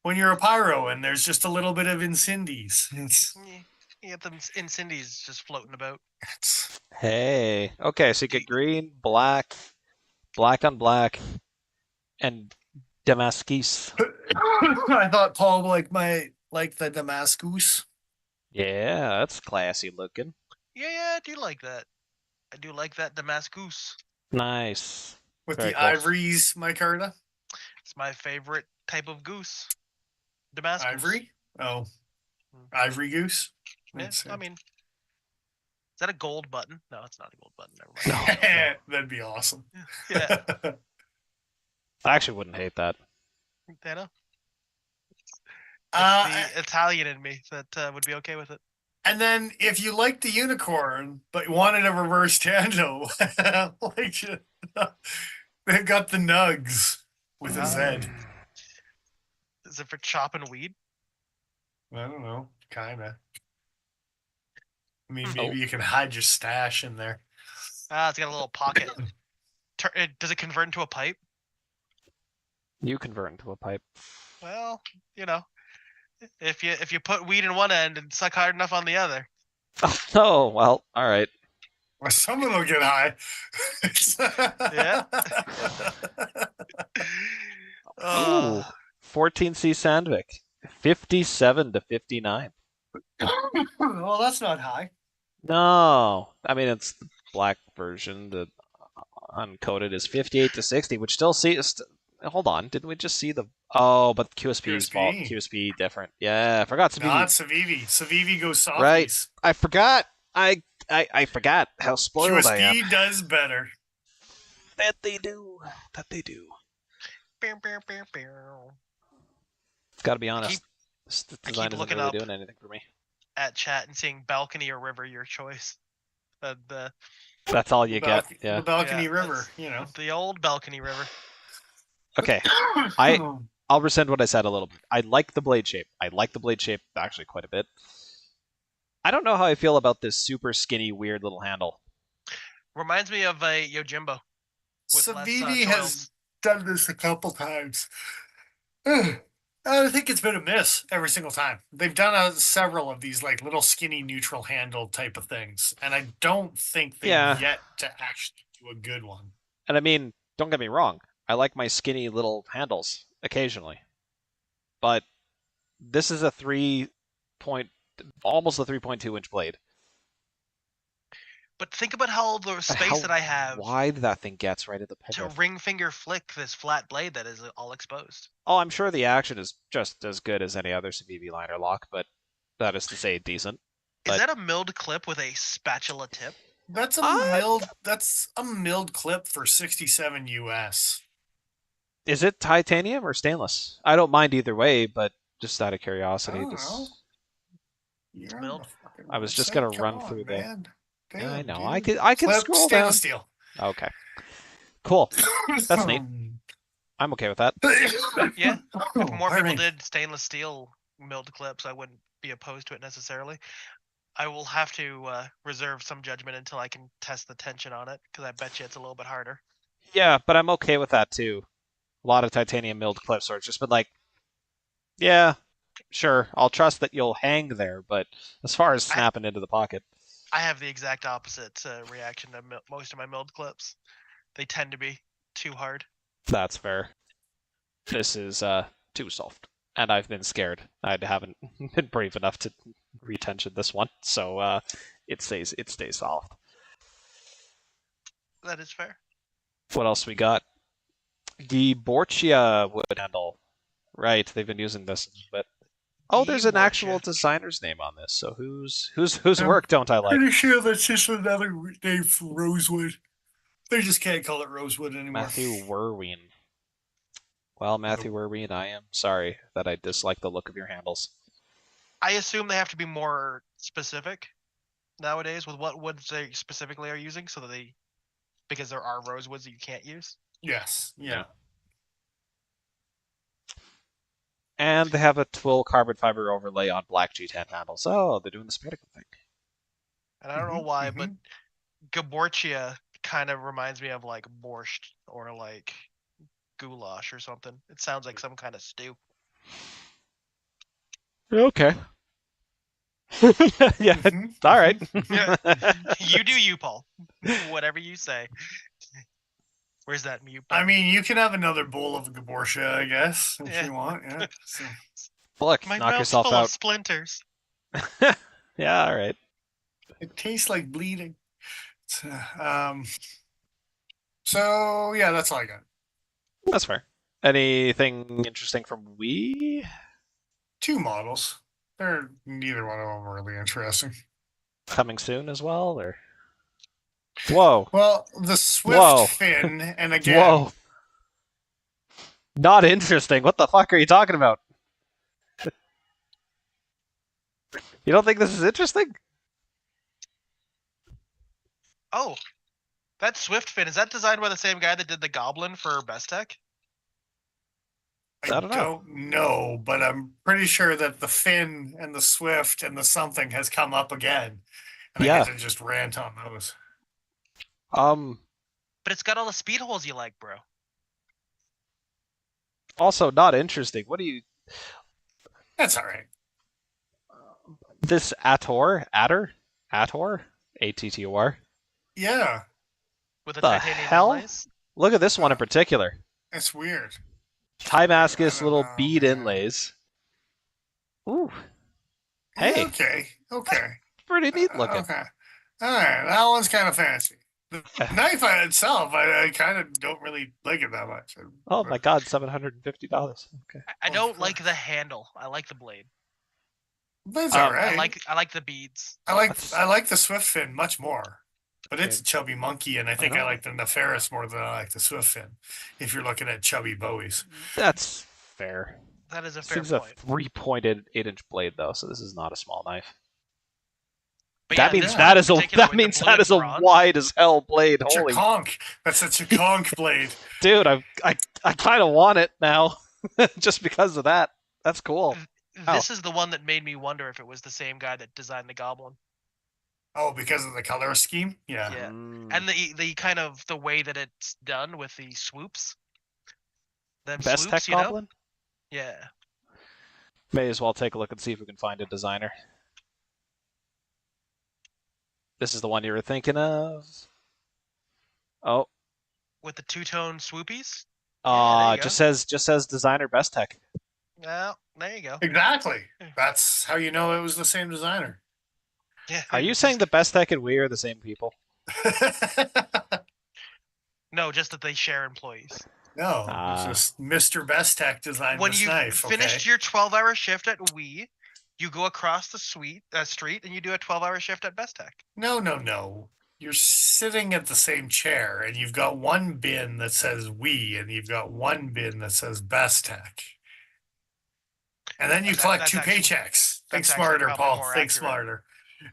A: when you're a pyro and there's just a little bit of incendies.
B: Yeah, you get them Incendies just floating about.
A: It's
C: Hey. Okay, so you get green, black, black on black, and Damascus.
A: I thought Paul like the Damascus.
C: Yeah, that's classy looking.
B: Yeah, I do like that. I do like that Damascus.
C: Nice.
A: With
C: Very
A: the
C: cool.
A: ivories, micarta.
B: It's my favorite type of goose. Damascus.
A: Ivory? Oh.
B: Hmm.
A: Ivory goose?
B: Yeah,
A: That's
B: I mean, is that a gold button? No, it's not a gold button. Never
C: No,
B: mind.
C: no.
A: That'd be awesome.
B: Yeah,
C: I actually wouldn't hate that.
B: I know.
A: Uh,
B: It's the Italian in me that would be okay with it.
A: and then if you like the unicorn, but wanted a reverse tando, like they've got the nugs with a Z.
B: Is it for chopping weed?
A: I don't know, kinda. I mean,
B: Oh.
A: maybe you can hide your stash in there.
B: Ah, it's got a little pocket. Does it convert into a pipe?
C: You convert into a pipe.
B: Well, you know, if you put weed in one end and suck hard enough on the other.
C: Oh, well, all right.
A: Well, someone will get high.
B: Yeah.
C: Ooh, 14C Sandvik, 57 to 59.
A: Well, that's not high.
C: No, I mean it's the black version. The uncoated is 58 to 60, which still Hold on, didn't we just see the? Oh, but QSP's vault.
A: QSP.
C: QSP different. Yeah, I forgot to be
A: Not Civivi. Civivi goes softies.
C: right. I forgot. I forgot how spoiled I am.
A: QSP does better.
C: That they do. That they do.
B: Pew, pew, pew, pew.
C: Gotta be honest.
B: keep-
C: This
B: I
C: design
B: keep
C: isn't
B: looking
C: really
B: up.
C: doing anything for me.
B: At chat and seeing balcony or river, your choice. The
C: That's all you get. Yeah.
A: The balcony
B: Yeah,
A: river, you know.
B: the old balcony river.
C: Okay. I'll rescind what I said a little bit. I like the blade shape. I like the blade shape actually quite a bit. I don't know how I feel about this super skinny, weird little handle.
B: Reminds me of a Yojimbo. With less,
A: Civivi has
B: toils.
A: done this a couple times. I think it's been a miss every single time. They've done several of these like little skinny neutral handle type of things, and I don't think they've
C: Yeah.
A: yet to actually do a good one.
C: And I mean, don't get me wrong. I like my skinny little handles occasionally. But this is a almost a 3.2 inch blade.
B: But think about how the space
C: How
B: that I have
C: wide that thing gets right at the
B: to
C: pivot.
B: ring finger flick this flat blade that is all exposed.
C: Oh, I'm sure the action is just as good as any other Civivi liner lock, but that is to say decent.
B: Is
C: But-
B: that a milled clip with a spatula tip?
A: That's a milled clip for 67 US.
C: Is it titanium or stainless? I don't mind either way, but just out of curiosity,
A: I don't
C: this
A: know. You're on
B: milled.
A: the fucking
C: I was just
A: website.
C: gonna
A: Come
C: run
A: on,
C: through the-
A: man.
C: Yeah, I
A: Damn,
C: know.
A: dude.
C: I can
A: Clip,
C: scroll down.
A: stainless steel.
C: Okay. Cool. That's neat. I'm okay with that.
B: Yeah, If more
A: pardon
B: people
A: me.
B: did stainless steel milled clips, I wouldn't be opposed to it necessarily. I will have to reserve some judgment until I can test the tension on it, because I bet you it's a little bit harder.
C: Yeah, but I'm okay with that too. A lot of titanium milled clips are just been like, yeah, sure, I'll trust that you'll hang there, but as far as snapping into the pocket,
B: I have the exact opposite reaction to most of my milled clips. They tend to be too hard.
C: that's fair. This is too soft, and I've been scared. I haven't been brave enough to retension this one, so it stays soft.
B: That is fair.
C: What else we got? The Borchia wood handle. Right, they've been using this, but oh, there's an actual
B: Borchia.
C: designer's name on this. So whose
A: Um,
C: work don't I like?
A: Pretty sure that's just another name for Rosewood. They just can't call it Rosewood anymore.
C: Matthew Werween. Well, Matthew Werween, I am sorry that I dislike the look of your handles.
B: I assume they have to be more specific nowadays with what woods they specifically are using, so that because there are rosewoods that you can't use.
A: Yes. Yeah.
C: And they have a twill carbon fiber overlay on black G10 handles. Oh, they're doing the Spiriticum thing.
B: And I don't know
A: Mhm,
B: why, but Gaborchia kind of reminds me of like borscht or like goulash or something. It sounds like some kind of stew.
C: Okay. Yeah,
A: Mhm.
C: all right.
B: You do you, Paul. Whatever you say. Where's that mute
A: I
B: button?
A: mean, you can have another bowl of Gaborsha, I guess, if
B: Yeah.
A: you want. Yeah. So,
C: Look,
B: My
C: knock
B: mouth's
C: yourself
B: full of
C: out.
B: splinters.
C: Yeah, all right.
A: it tastes like bleeding. So yeah, that's all I got.
C: That's fair. Anything interesting from Wii?
A: 2 models. Neither one of them are really interesting.
C: Coming soon as well, or? Whoa.
A: Well, the Swift
C: Whoa.
A: fin, and again,
C: Whoa. Not interesting. What the fuck are you talking about? You don't think this is interesting?
B: Oh, that Swift fin, is that designed by the same guy that did the Goblin for Best Tech?
C: I don't know.
A: know, but I'm pretty sure that the fin and the Swift and the something has come up again. And I
C: Yeah.
A: get to just rant on those.
B: But it's got all the speed holes you like, bro.
C: Also not interesting. What do you...
A: That's all right.
C: This Attor? A-T-T-O-R?
A: Yeah,
B: With the
C: The
B: titanium
C: hell?
B: inlays.
C: Look at this one in particular.
A: it's weird.
C: Timascus
A: I
C: little
A: don't know,
C: bead
A: man.
C: inlays. Ooh,
A: Yeah,
C: hey,
A: okay.
C: pretty neat looking.
A: Okay. All right. That one's kind of fancy. The knife on itself, I kind of don't really like it that much.
C: Oh my god, $750. Okay.
B: I
A: Of
B: don't like
A: course.
B: the handle. I like the blade.
A: But it's
C: Um,
A: alright.
B: I like the beads.
A: I like the Swift fin much more. But it's
C: Okay.
A: a chubby monkey, and I think I
C: know.
A: like the Neferis more than I like the Swift fin. If you're looking at chubby bowies.
C: That's fair.
B: That is a
C: This
B: fair
C: thing's a
B: point.
C: 3-pointed 8-inch blade though, so this is not a small knife.
B: But
C: That
B: yeah,
C: means
B: this
C: that
B: one in
C: is a
B: particular
C: that
B: with the
C: means
B: blue
C: that
B: and
C: is a
B: bronze,
C: wide as hell blade. Holy
A: Chaconk. That's a Chaconk blade.
C: dude, I kind of want it now, just because of that. That's cool.
B: This is the one that made me wonder if it was the same guy that designed the goblin.
A: Oh, because of the color scheme? Yeah.
B: Yeah.
C: Mm.
B: And the kind of the way that it's done with the swoops. Them
C: Best
B: swoops,
C: Tech
B: you know?
C: Goblin.
B: Yeah.
C: May as well take a look and see if we can find a designer. This is the one you were thinking of. Oh,
B: With the two-tone swoopies. Yeah, there you
C: just says designer Best Tech.
B: Well, there you go.
A: Exactly. That's how you know it was the same designer.
B: Yeah.
C: Are you saying the Best Tech and we are the same people?
B: No, just that they share employees.
A: No,
C: Ah.
A: it's just Mr. Best Tech designed
B: When
A: this
B: you
A: knife.
B: finished
A: Okay.
B: your 12-hour shift at Wii, you go across the street and you do a 12-hour shift at Best Tech.
A: No. You're sitting at the same chair, and you've got one bin that says "we," and you've got one bin that says Best Tech. And then you collect
B: That's
A: two
B: actually-
A: paychecks. Think
B: that's actually
A: smarter,
B: probably
A: Paul.
B: more
A: Think
B: accurate.
A: smarter.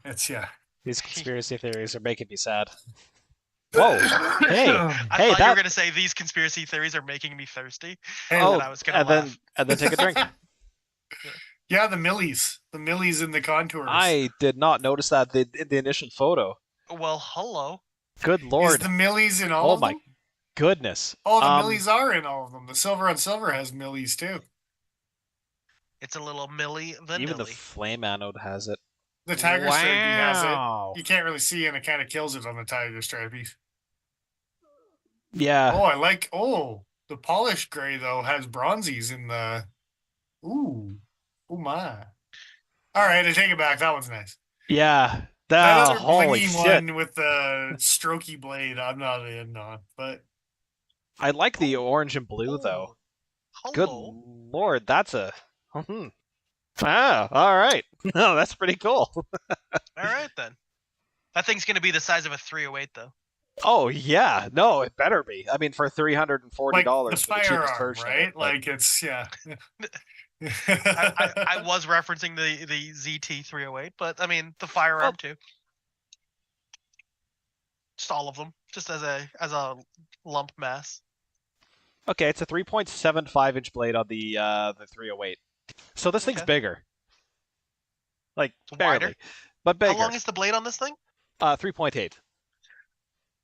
A: It's yeah.
C: These conspiracy theories are making me sad. Whoa! Hey,
B: I
C: hey,
B: thought you were
C: that.
B: gonna say these conspiracy theories are making me thirsty.
C: Oh,
B: and I was gonna
C: and
B: laugh.
C: then take a drink.
A: Yeah, the millies in the contours.
C: I did not notice that in the initial photo.
B: Well, hello.
C: Good
A: Is
C: lord!
A: the millies in all
C: Oh
A: of
C: my
A: them?
C: goodness!
A: Oh, the millies are in all of them. The silver on silver has millies too.
B: It's a little Millie
C: Even the
B: Vanilli.
C: flame anode has it.
A: The tiger stripey has
C: Wow.
A: it. You can't really see, and it kind of kills it on the tiger stripies.
C: Yeah.
A: Oh, I like. Oh, the polished gray though has bronzies in the. Ooh, oh my! All right, I take it back. That one's nice.
C: Yeah.
A: That other
C: Holy
A: blingy
C: shit!
A: one with the strokey blade, I'm not in on. But
C: I like the orange and blue though. Good
B: Hello.
C: lord, that's a. Ah, all right. No, that's pretty cool.
B: All right then. That thing's gonna be the size of a 308 though.
C: Oh yeah, no, it better be. I mean, for $340
A: like
C: for
A: the
C: the cheapest
A: firearm,
C: version, of
A: right?
C: it, but-
A: Like it's yeah.
B: I was referencing the ZT 308, but I mean the firearm too. Just all of them, just as a lump mass.
C: Okay, it's a 3.75-inch blade on the 308. So this thing's
B: Okay.
C: bigger. Like
B: It's
C: barely,
B: wider?
C: but bigger.
B: How long is the blade on this thing?
C: 3.8.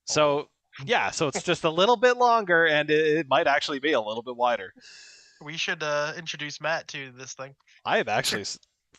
C: So yeah, so it's just a little bit longer, and it might actually be a little bit wider.
B: We should introduce Matt to this thing.
C: I am actually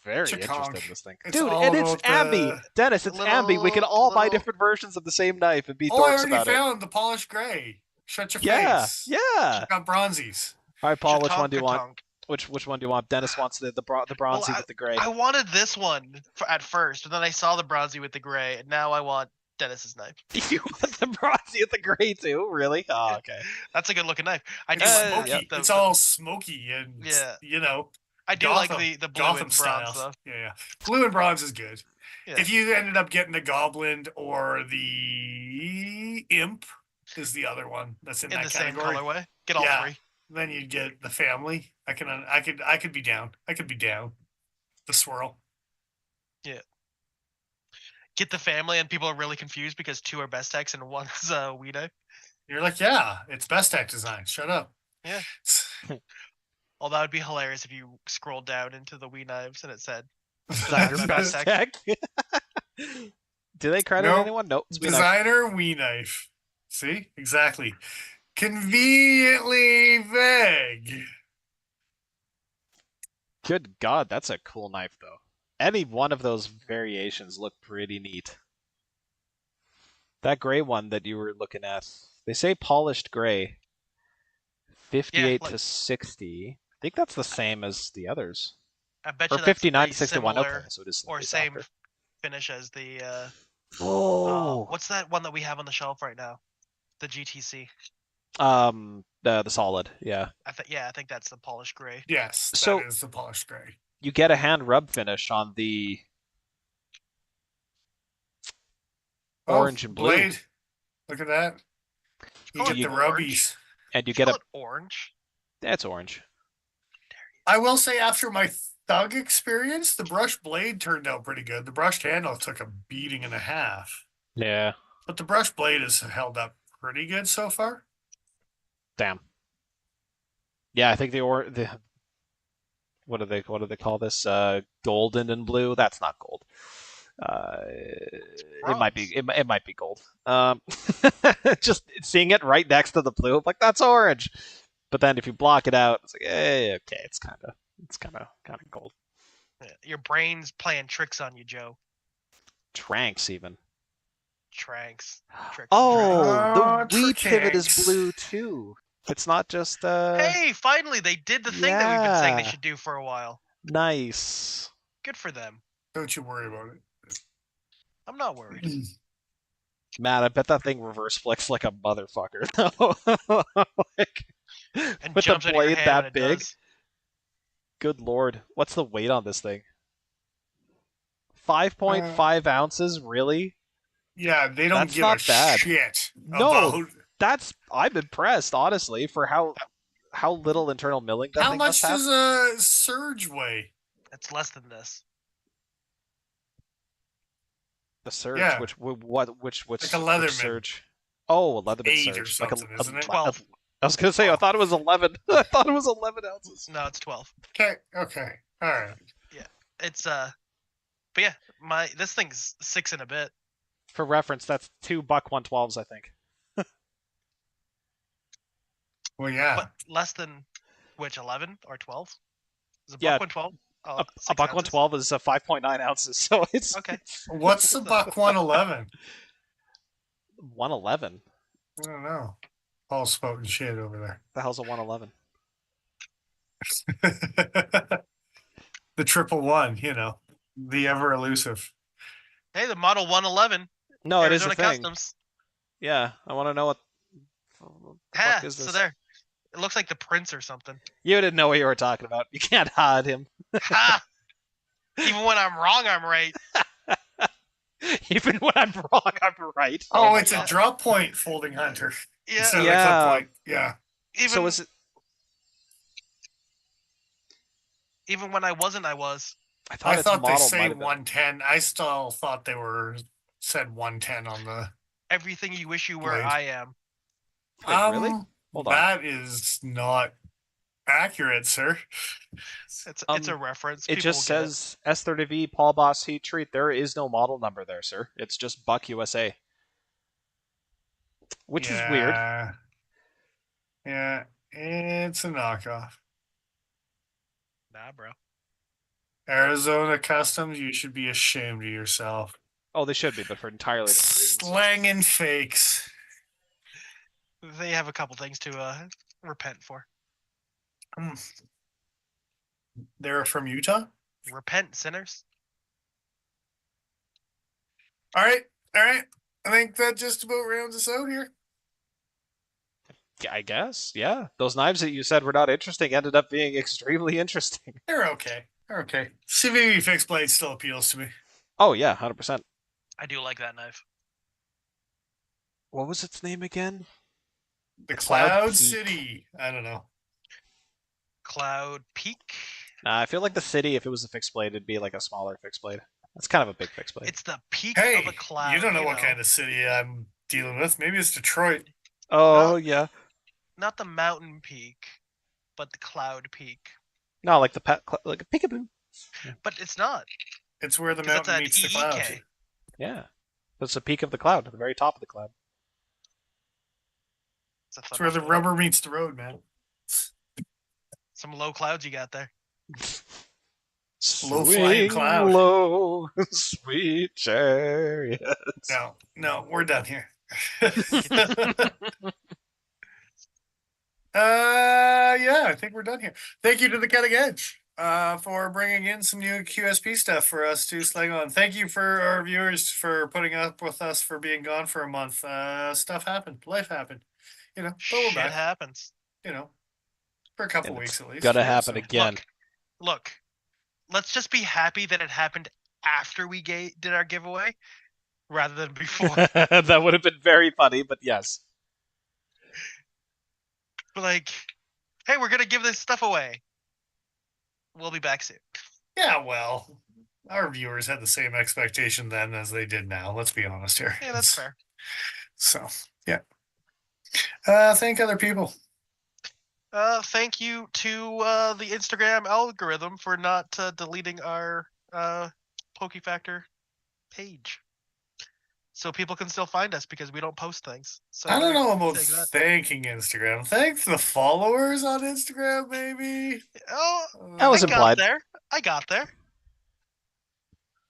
C: very
A: Chaconk.
C: interested in this thing,
A: It's
C: dude.
A: all
C: And it's
A: about
C: ambi,
A: the-
C: Dennis. It's ambi. We can all buy different versions of the same knife and be
A: Oh, I
C: dorks
A: already
C: about it.
A: found the polished gray. Shut your
C: Yeah,
A: face.
C: yeah.
A: Got bronzies.
C: All right, Paul. Which one do you want?
B: Chaconk-a-tonk.
C: Which one do you want? Dennis wants the bronzy with the gray.
B: I wanted this one at first, but then I saw the bronzy with the gray, and now I want Dennis's knife.
C: You want the bronzy with the gray too? Really? Oh, okay.
B: That's a good looking knife. I do
A: It's
B: like
A: smoky.
C: yep.
A: It's all smoky and
B: Yeah.
A: you know.
B: I do
A: Gotham,
B: like the blue
A: Gotham
B: and bronze
A: styles.
B: though.
A: Yeah. Blue and bronze is good.
B: Yeah.
A: If you ended up getting the goblin or the imp is the other one that's in
B: In
A: that
B: the same
A: category.
B: colorway. Get all
A: Yeah.
B: three.
A: Then you'd get the family. I could be down. I could be down. The swirl.
B: Get the family, and people are really confused because two are best techs and one's Weedo.
A: You're like, yeah, it's best tech design. Shut up.
B: Yeah. Although that would be hilarious if you scrolled down into the Wii knives and it said
C: Designer
B: Best
C: best
B: Tech.
C: tech. Do they credit
A: Nope.
C: anyone? Nope. it's Wii Knife.
A: Designer Wii knife. See? Exactly. Conveniently vague.
C: Good God, that's a cool knife though. Any one of those variations look pretty neat. That gray one that you were looking at, they say polished gray. 58
B: like-
C: to 60. I think that's the same as the others.
B: I bet
C: Or
B: you that's
C: 59
B: a
C: to 61.
B: similar
C: Okay, so it is
B: or
C: it's
B: same
C: softer.
B: finish as the
C: Oh,
B: What's that one that we have on the shelf right now? The GTC.
C: the solid, yeah.
B: I think that's the polished gray.
A: Yes,
C: So-
A: that is the polished gray.
C: You get a hand rub finish on the orange and blue,
A: Blade. Look at that. You
B: Call
A: get
B: it
A: the
B: orange.
A: rubbies.
C: and you
B: Call
C: get a.
B: it orange.
C: That's orange.
A: I will say, after my thug experience, the brushed blade turned out pretty good. The brushed handle took a beating and a half,
C: Yeah.
A: but the brushed blade has held up pretty good so far.
C: Damn. Yeah, I think the what do they call this? Golden and blue. That's not gold. It might be it might be gold. Just seeing it right next to the blue, I'm like, that's orange. But then if you block it out, it's like, hey, okay, it's kind of gold.
B: Your brain's playing tricks on you, Joe.
C: Tranks even.
B: Tranks. Tricks.
C: Oh, the Wii
A: Trick
C: pivot is
A: hands.
C: blue too. It's not just
B: Hey, finally they did the thing that we've been saying they
C: yeah.
B: should do for a while.
C: Nice.
B: Good for them.
A: Don't you worry about it.
B: I'm not worried.
C: Man, I bet that thing reverse flicks like a motherfucker. Like,
B: And
C: with the
B: jumps out of your
C: blade
B: hand when
C: that
B: it
C: big.
B: does.
C: Good lord. What's the weight on this thing? 5.5 ounces, really?
A: Yeah, they don't
C: That's
A: give
C: not
A: a
C: bad.
A: shit
C: No,
A: about
C: I'm impressed, honestly, for how little internal milling that
A: how
C: thing
A: much
C: must have.
A: does a surge weigh.
B: It's less than this.
C: The surge,
A: Yeah.
C: which
A: Like a Leatherman.
C: surge? Oh, a Leatherman
A: 8 or
C: surge,
A: something, isn't it?
B: 12.
C: I was gonna say I thought it was 11. I thought it was 11 ounces.
B: No, it's 12.
A: Okay, all right.
B: It's but yeah, this thing's 6 and a bit.
C: For reference, that's 2 buck 112s, I think.
A: Well, yeah.
B: But less than which 11 or 12? Is it
C: Yeah,
B: buck 112? Oh,
C: A
B: 6
C: buck
B: ounces?
C: 112 is 5.9 ounces, so it's
B: Okay.
A: What's the buck 111?
C: 111.
A: I don't know. Paul's spouting shit over
C: The hell's a 111?
A: there. The 111, you know, the ever elusive.
B: Hey, the Model 111.
C: No, it is
B: Arizona
C: a thing.
B: Customs.
C: Yeah, I want to know what the
B: Yeah,
C: fuck is this.
B: so there. It looks like the Prince or something.
C: You didn't know what you were talking about. You can't hide him.
B: Ha! Even when I'm wrong, I'm right.
C: Even when I'm wrong, I'm right.
A: Oh,
C: my
A: it's
C: God.
A: a drop point folding hunter
B: Yeah.
A: instead of the
C: Yeah.
A: clip point. Yeah.
B: Even,
C: So is it?
B: even when I wasn't, I was.
C: I thought
A: I
C: its
A: thought they
C: model
A: say
C: might have been.
A: 110. I still thought they were said 110 on the.
B: Everything you wish you were,
A: Blade.
B: I am.
C: Wait, really? Hold on.
A: That is not accurate, sir.
B: It's a reference.
C: It
B: People
C: just
B: will get
C: says S30V Paul Boss Heat Treat. There is no model number there, sir. It's just Buck USA, which is weird.
A: Yeah, it's a knockoff.
B: it. Nah, bro.
A: Arizona Customs, you should be ashamed of yourself.
C: Oh, they should be, but for entirely different reasons.
A: Slanging fakes.
B: They have a couple things to repent for.
A: They're from Utah?
B: Repent, sinners.
A: All right. I think that just about rounds us out here.
C: Yeah, I guess. Yeah, those knives that you said were not interesting ended up being extremely interesting.
A: They're okay. CVV fixed blade still appeals to me.
C: Oh yeah, 100%.
B: I do like that knife.
C: What was its name again?
A: The
C: Cloud
A: Cloud
C: Peak.
A: City. I don't know.
B: Cloud Peak.
C: Nah, I feel like the city, if it was a fixed blade, it'd be like a smaller fixed blade. That's kind of a big fixed blade.
B: It's the peak
A: Hey,
B: of a cloud.
A: you don't know what kind of city I'm dealing with. Maybe it's Detroit.
C: Oh
B: No.
C: yeah.
B: Not the mountain peak, but the cloud peak.
C: No, like like a peekaboo.
B: But it's not.
A: It's where the
B: 'Cause that's
A: mountain
B: an
A: meets the cloud.
B: EEK.
C: Yeah. That's the peak of the cloud, at the very top of the cloud.
A: It's where the rubber meets the road, man.
B: Some low clouds you got there.
A: Low flying cloud.
C: Low, sweet chariot.
A: No, we're done here. Yeah, I think we're done here. Thank you to the Cutting Edge. for bringing in some new QSP stuff for us to slang on. Thank you for our viewers for putting up with us for being gone for a month. Stuff happened, life happened, you know. But we're
B: Shit
A: back,
B: happens.
A: you know, for a couple
C: And
A: weeks
C: it's
A: at least.
C: gonna
A: yeah,
C: happen
A: so-
C: again.
B: Look. Let's just be happy that it happened after we did our giveaway, rather than before.
C: That would have been very funny, but yes.
B: Like, hey, we're gonna give this stuff away. We'll be back soon.
A: Yeah, well, our viewers had the same expectation then as they did now. Let's be honest here.
B: Yeah, that's fair.
A: So, yeah. Thank other people.
B: Thank you to the Instagram algorithm for not deleting our Pokey Factor page, so people can still find us because we don't post things. So
A: I don't
B: there,
A: know about
B: take that.
A: thanking Instagram. Thank the followers on Instagram, maybe.
B: Oh,
C: That was
B: I got
C: implied.
B: there. I got there.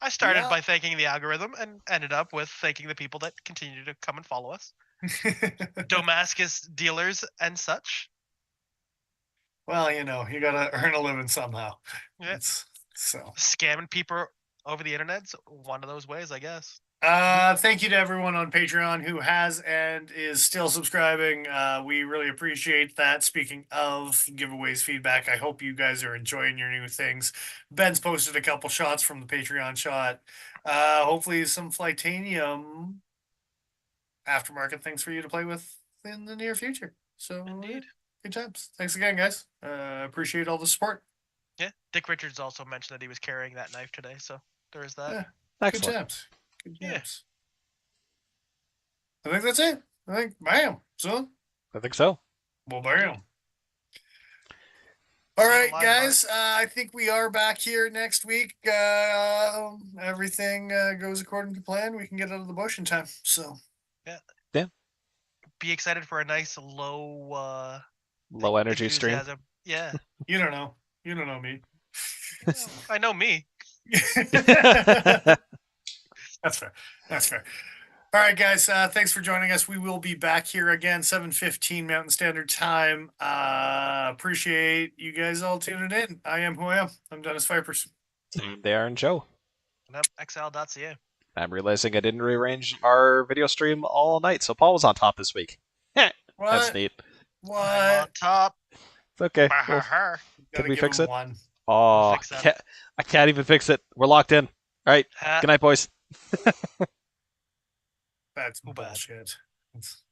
B: I started
A: Yeah.
B: by thanking the algorithm and ended up with thanking the people that continue to come and follow us. Damascus dealers and such.
A: Well, you know, you gotta earn a living somehow.
B: Yeah.
A: So.
B: Scamming people over the internet's one of those ways, I guess.
A: Thank you to everyone on Patreon who has and is still subscribing. We really appreciate that. Speaking of giveaways feedback, I hope you guys are enjoying your new things. Ben's posted a couple shots from the Patreon shot. Hopefully some Flightanium aftermarket things for you to play with in the near future. So
B: Indeed.
A: good times. Thanks again, guys. Appreciate all the support.
B: Yeah. Dick Richards also mentioned that he was carrying that knife today, so there is that.
A: Yeah.
C: Excellent.
A: Good times. Good
B: Yeah.
A: times. I think that's it. I think bam. So
C: I think so.
A: well, bam.
B: See
A: All
B: you
A: right,
B: live,
A: guys. I think we are back here next week. Everything goes according to plan. We can get out of the bush in time. So
B: Be excited for a nice low
C: Low energy stream.
B: enthusiasm. Yeah.
A: you don't know. You don't know me.
B: Well, I know me.
A: That's fair. That's fair. All right, guys. Thanks for joining us. We will be back here again, 7:15 Mountain Standard Time. Appreciate you guys all tuning in. I am who I am. I'm Dennis Vipers.
C: They are in Joe.
B: And XL.ca.
C: I'm realizing I didn't rearrange our video stream all night, so Paul was on top this week. That's
A: What?
C: neat.
B: I'm on
A: What?
B: top.
C: It's okay. Well,
B: Bah-ha-ha.
A: Gotta
C: Can we
A: give
C: fix
A: him
C: it?
A: One.
C: oh,
B: fix that.
C: I can't even fix it. We're locked in. All right.
B: Ha.
C: Good night, boys.
A: That's
B: Too bad.
A: bullshit. It's-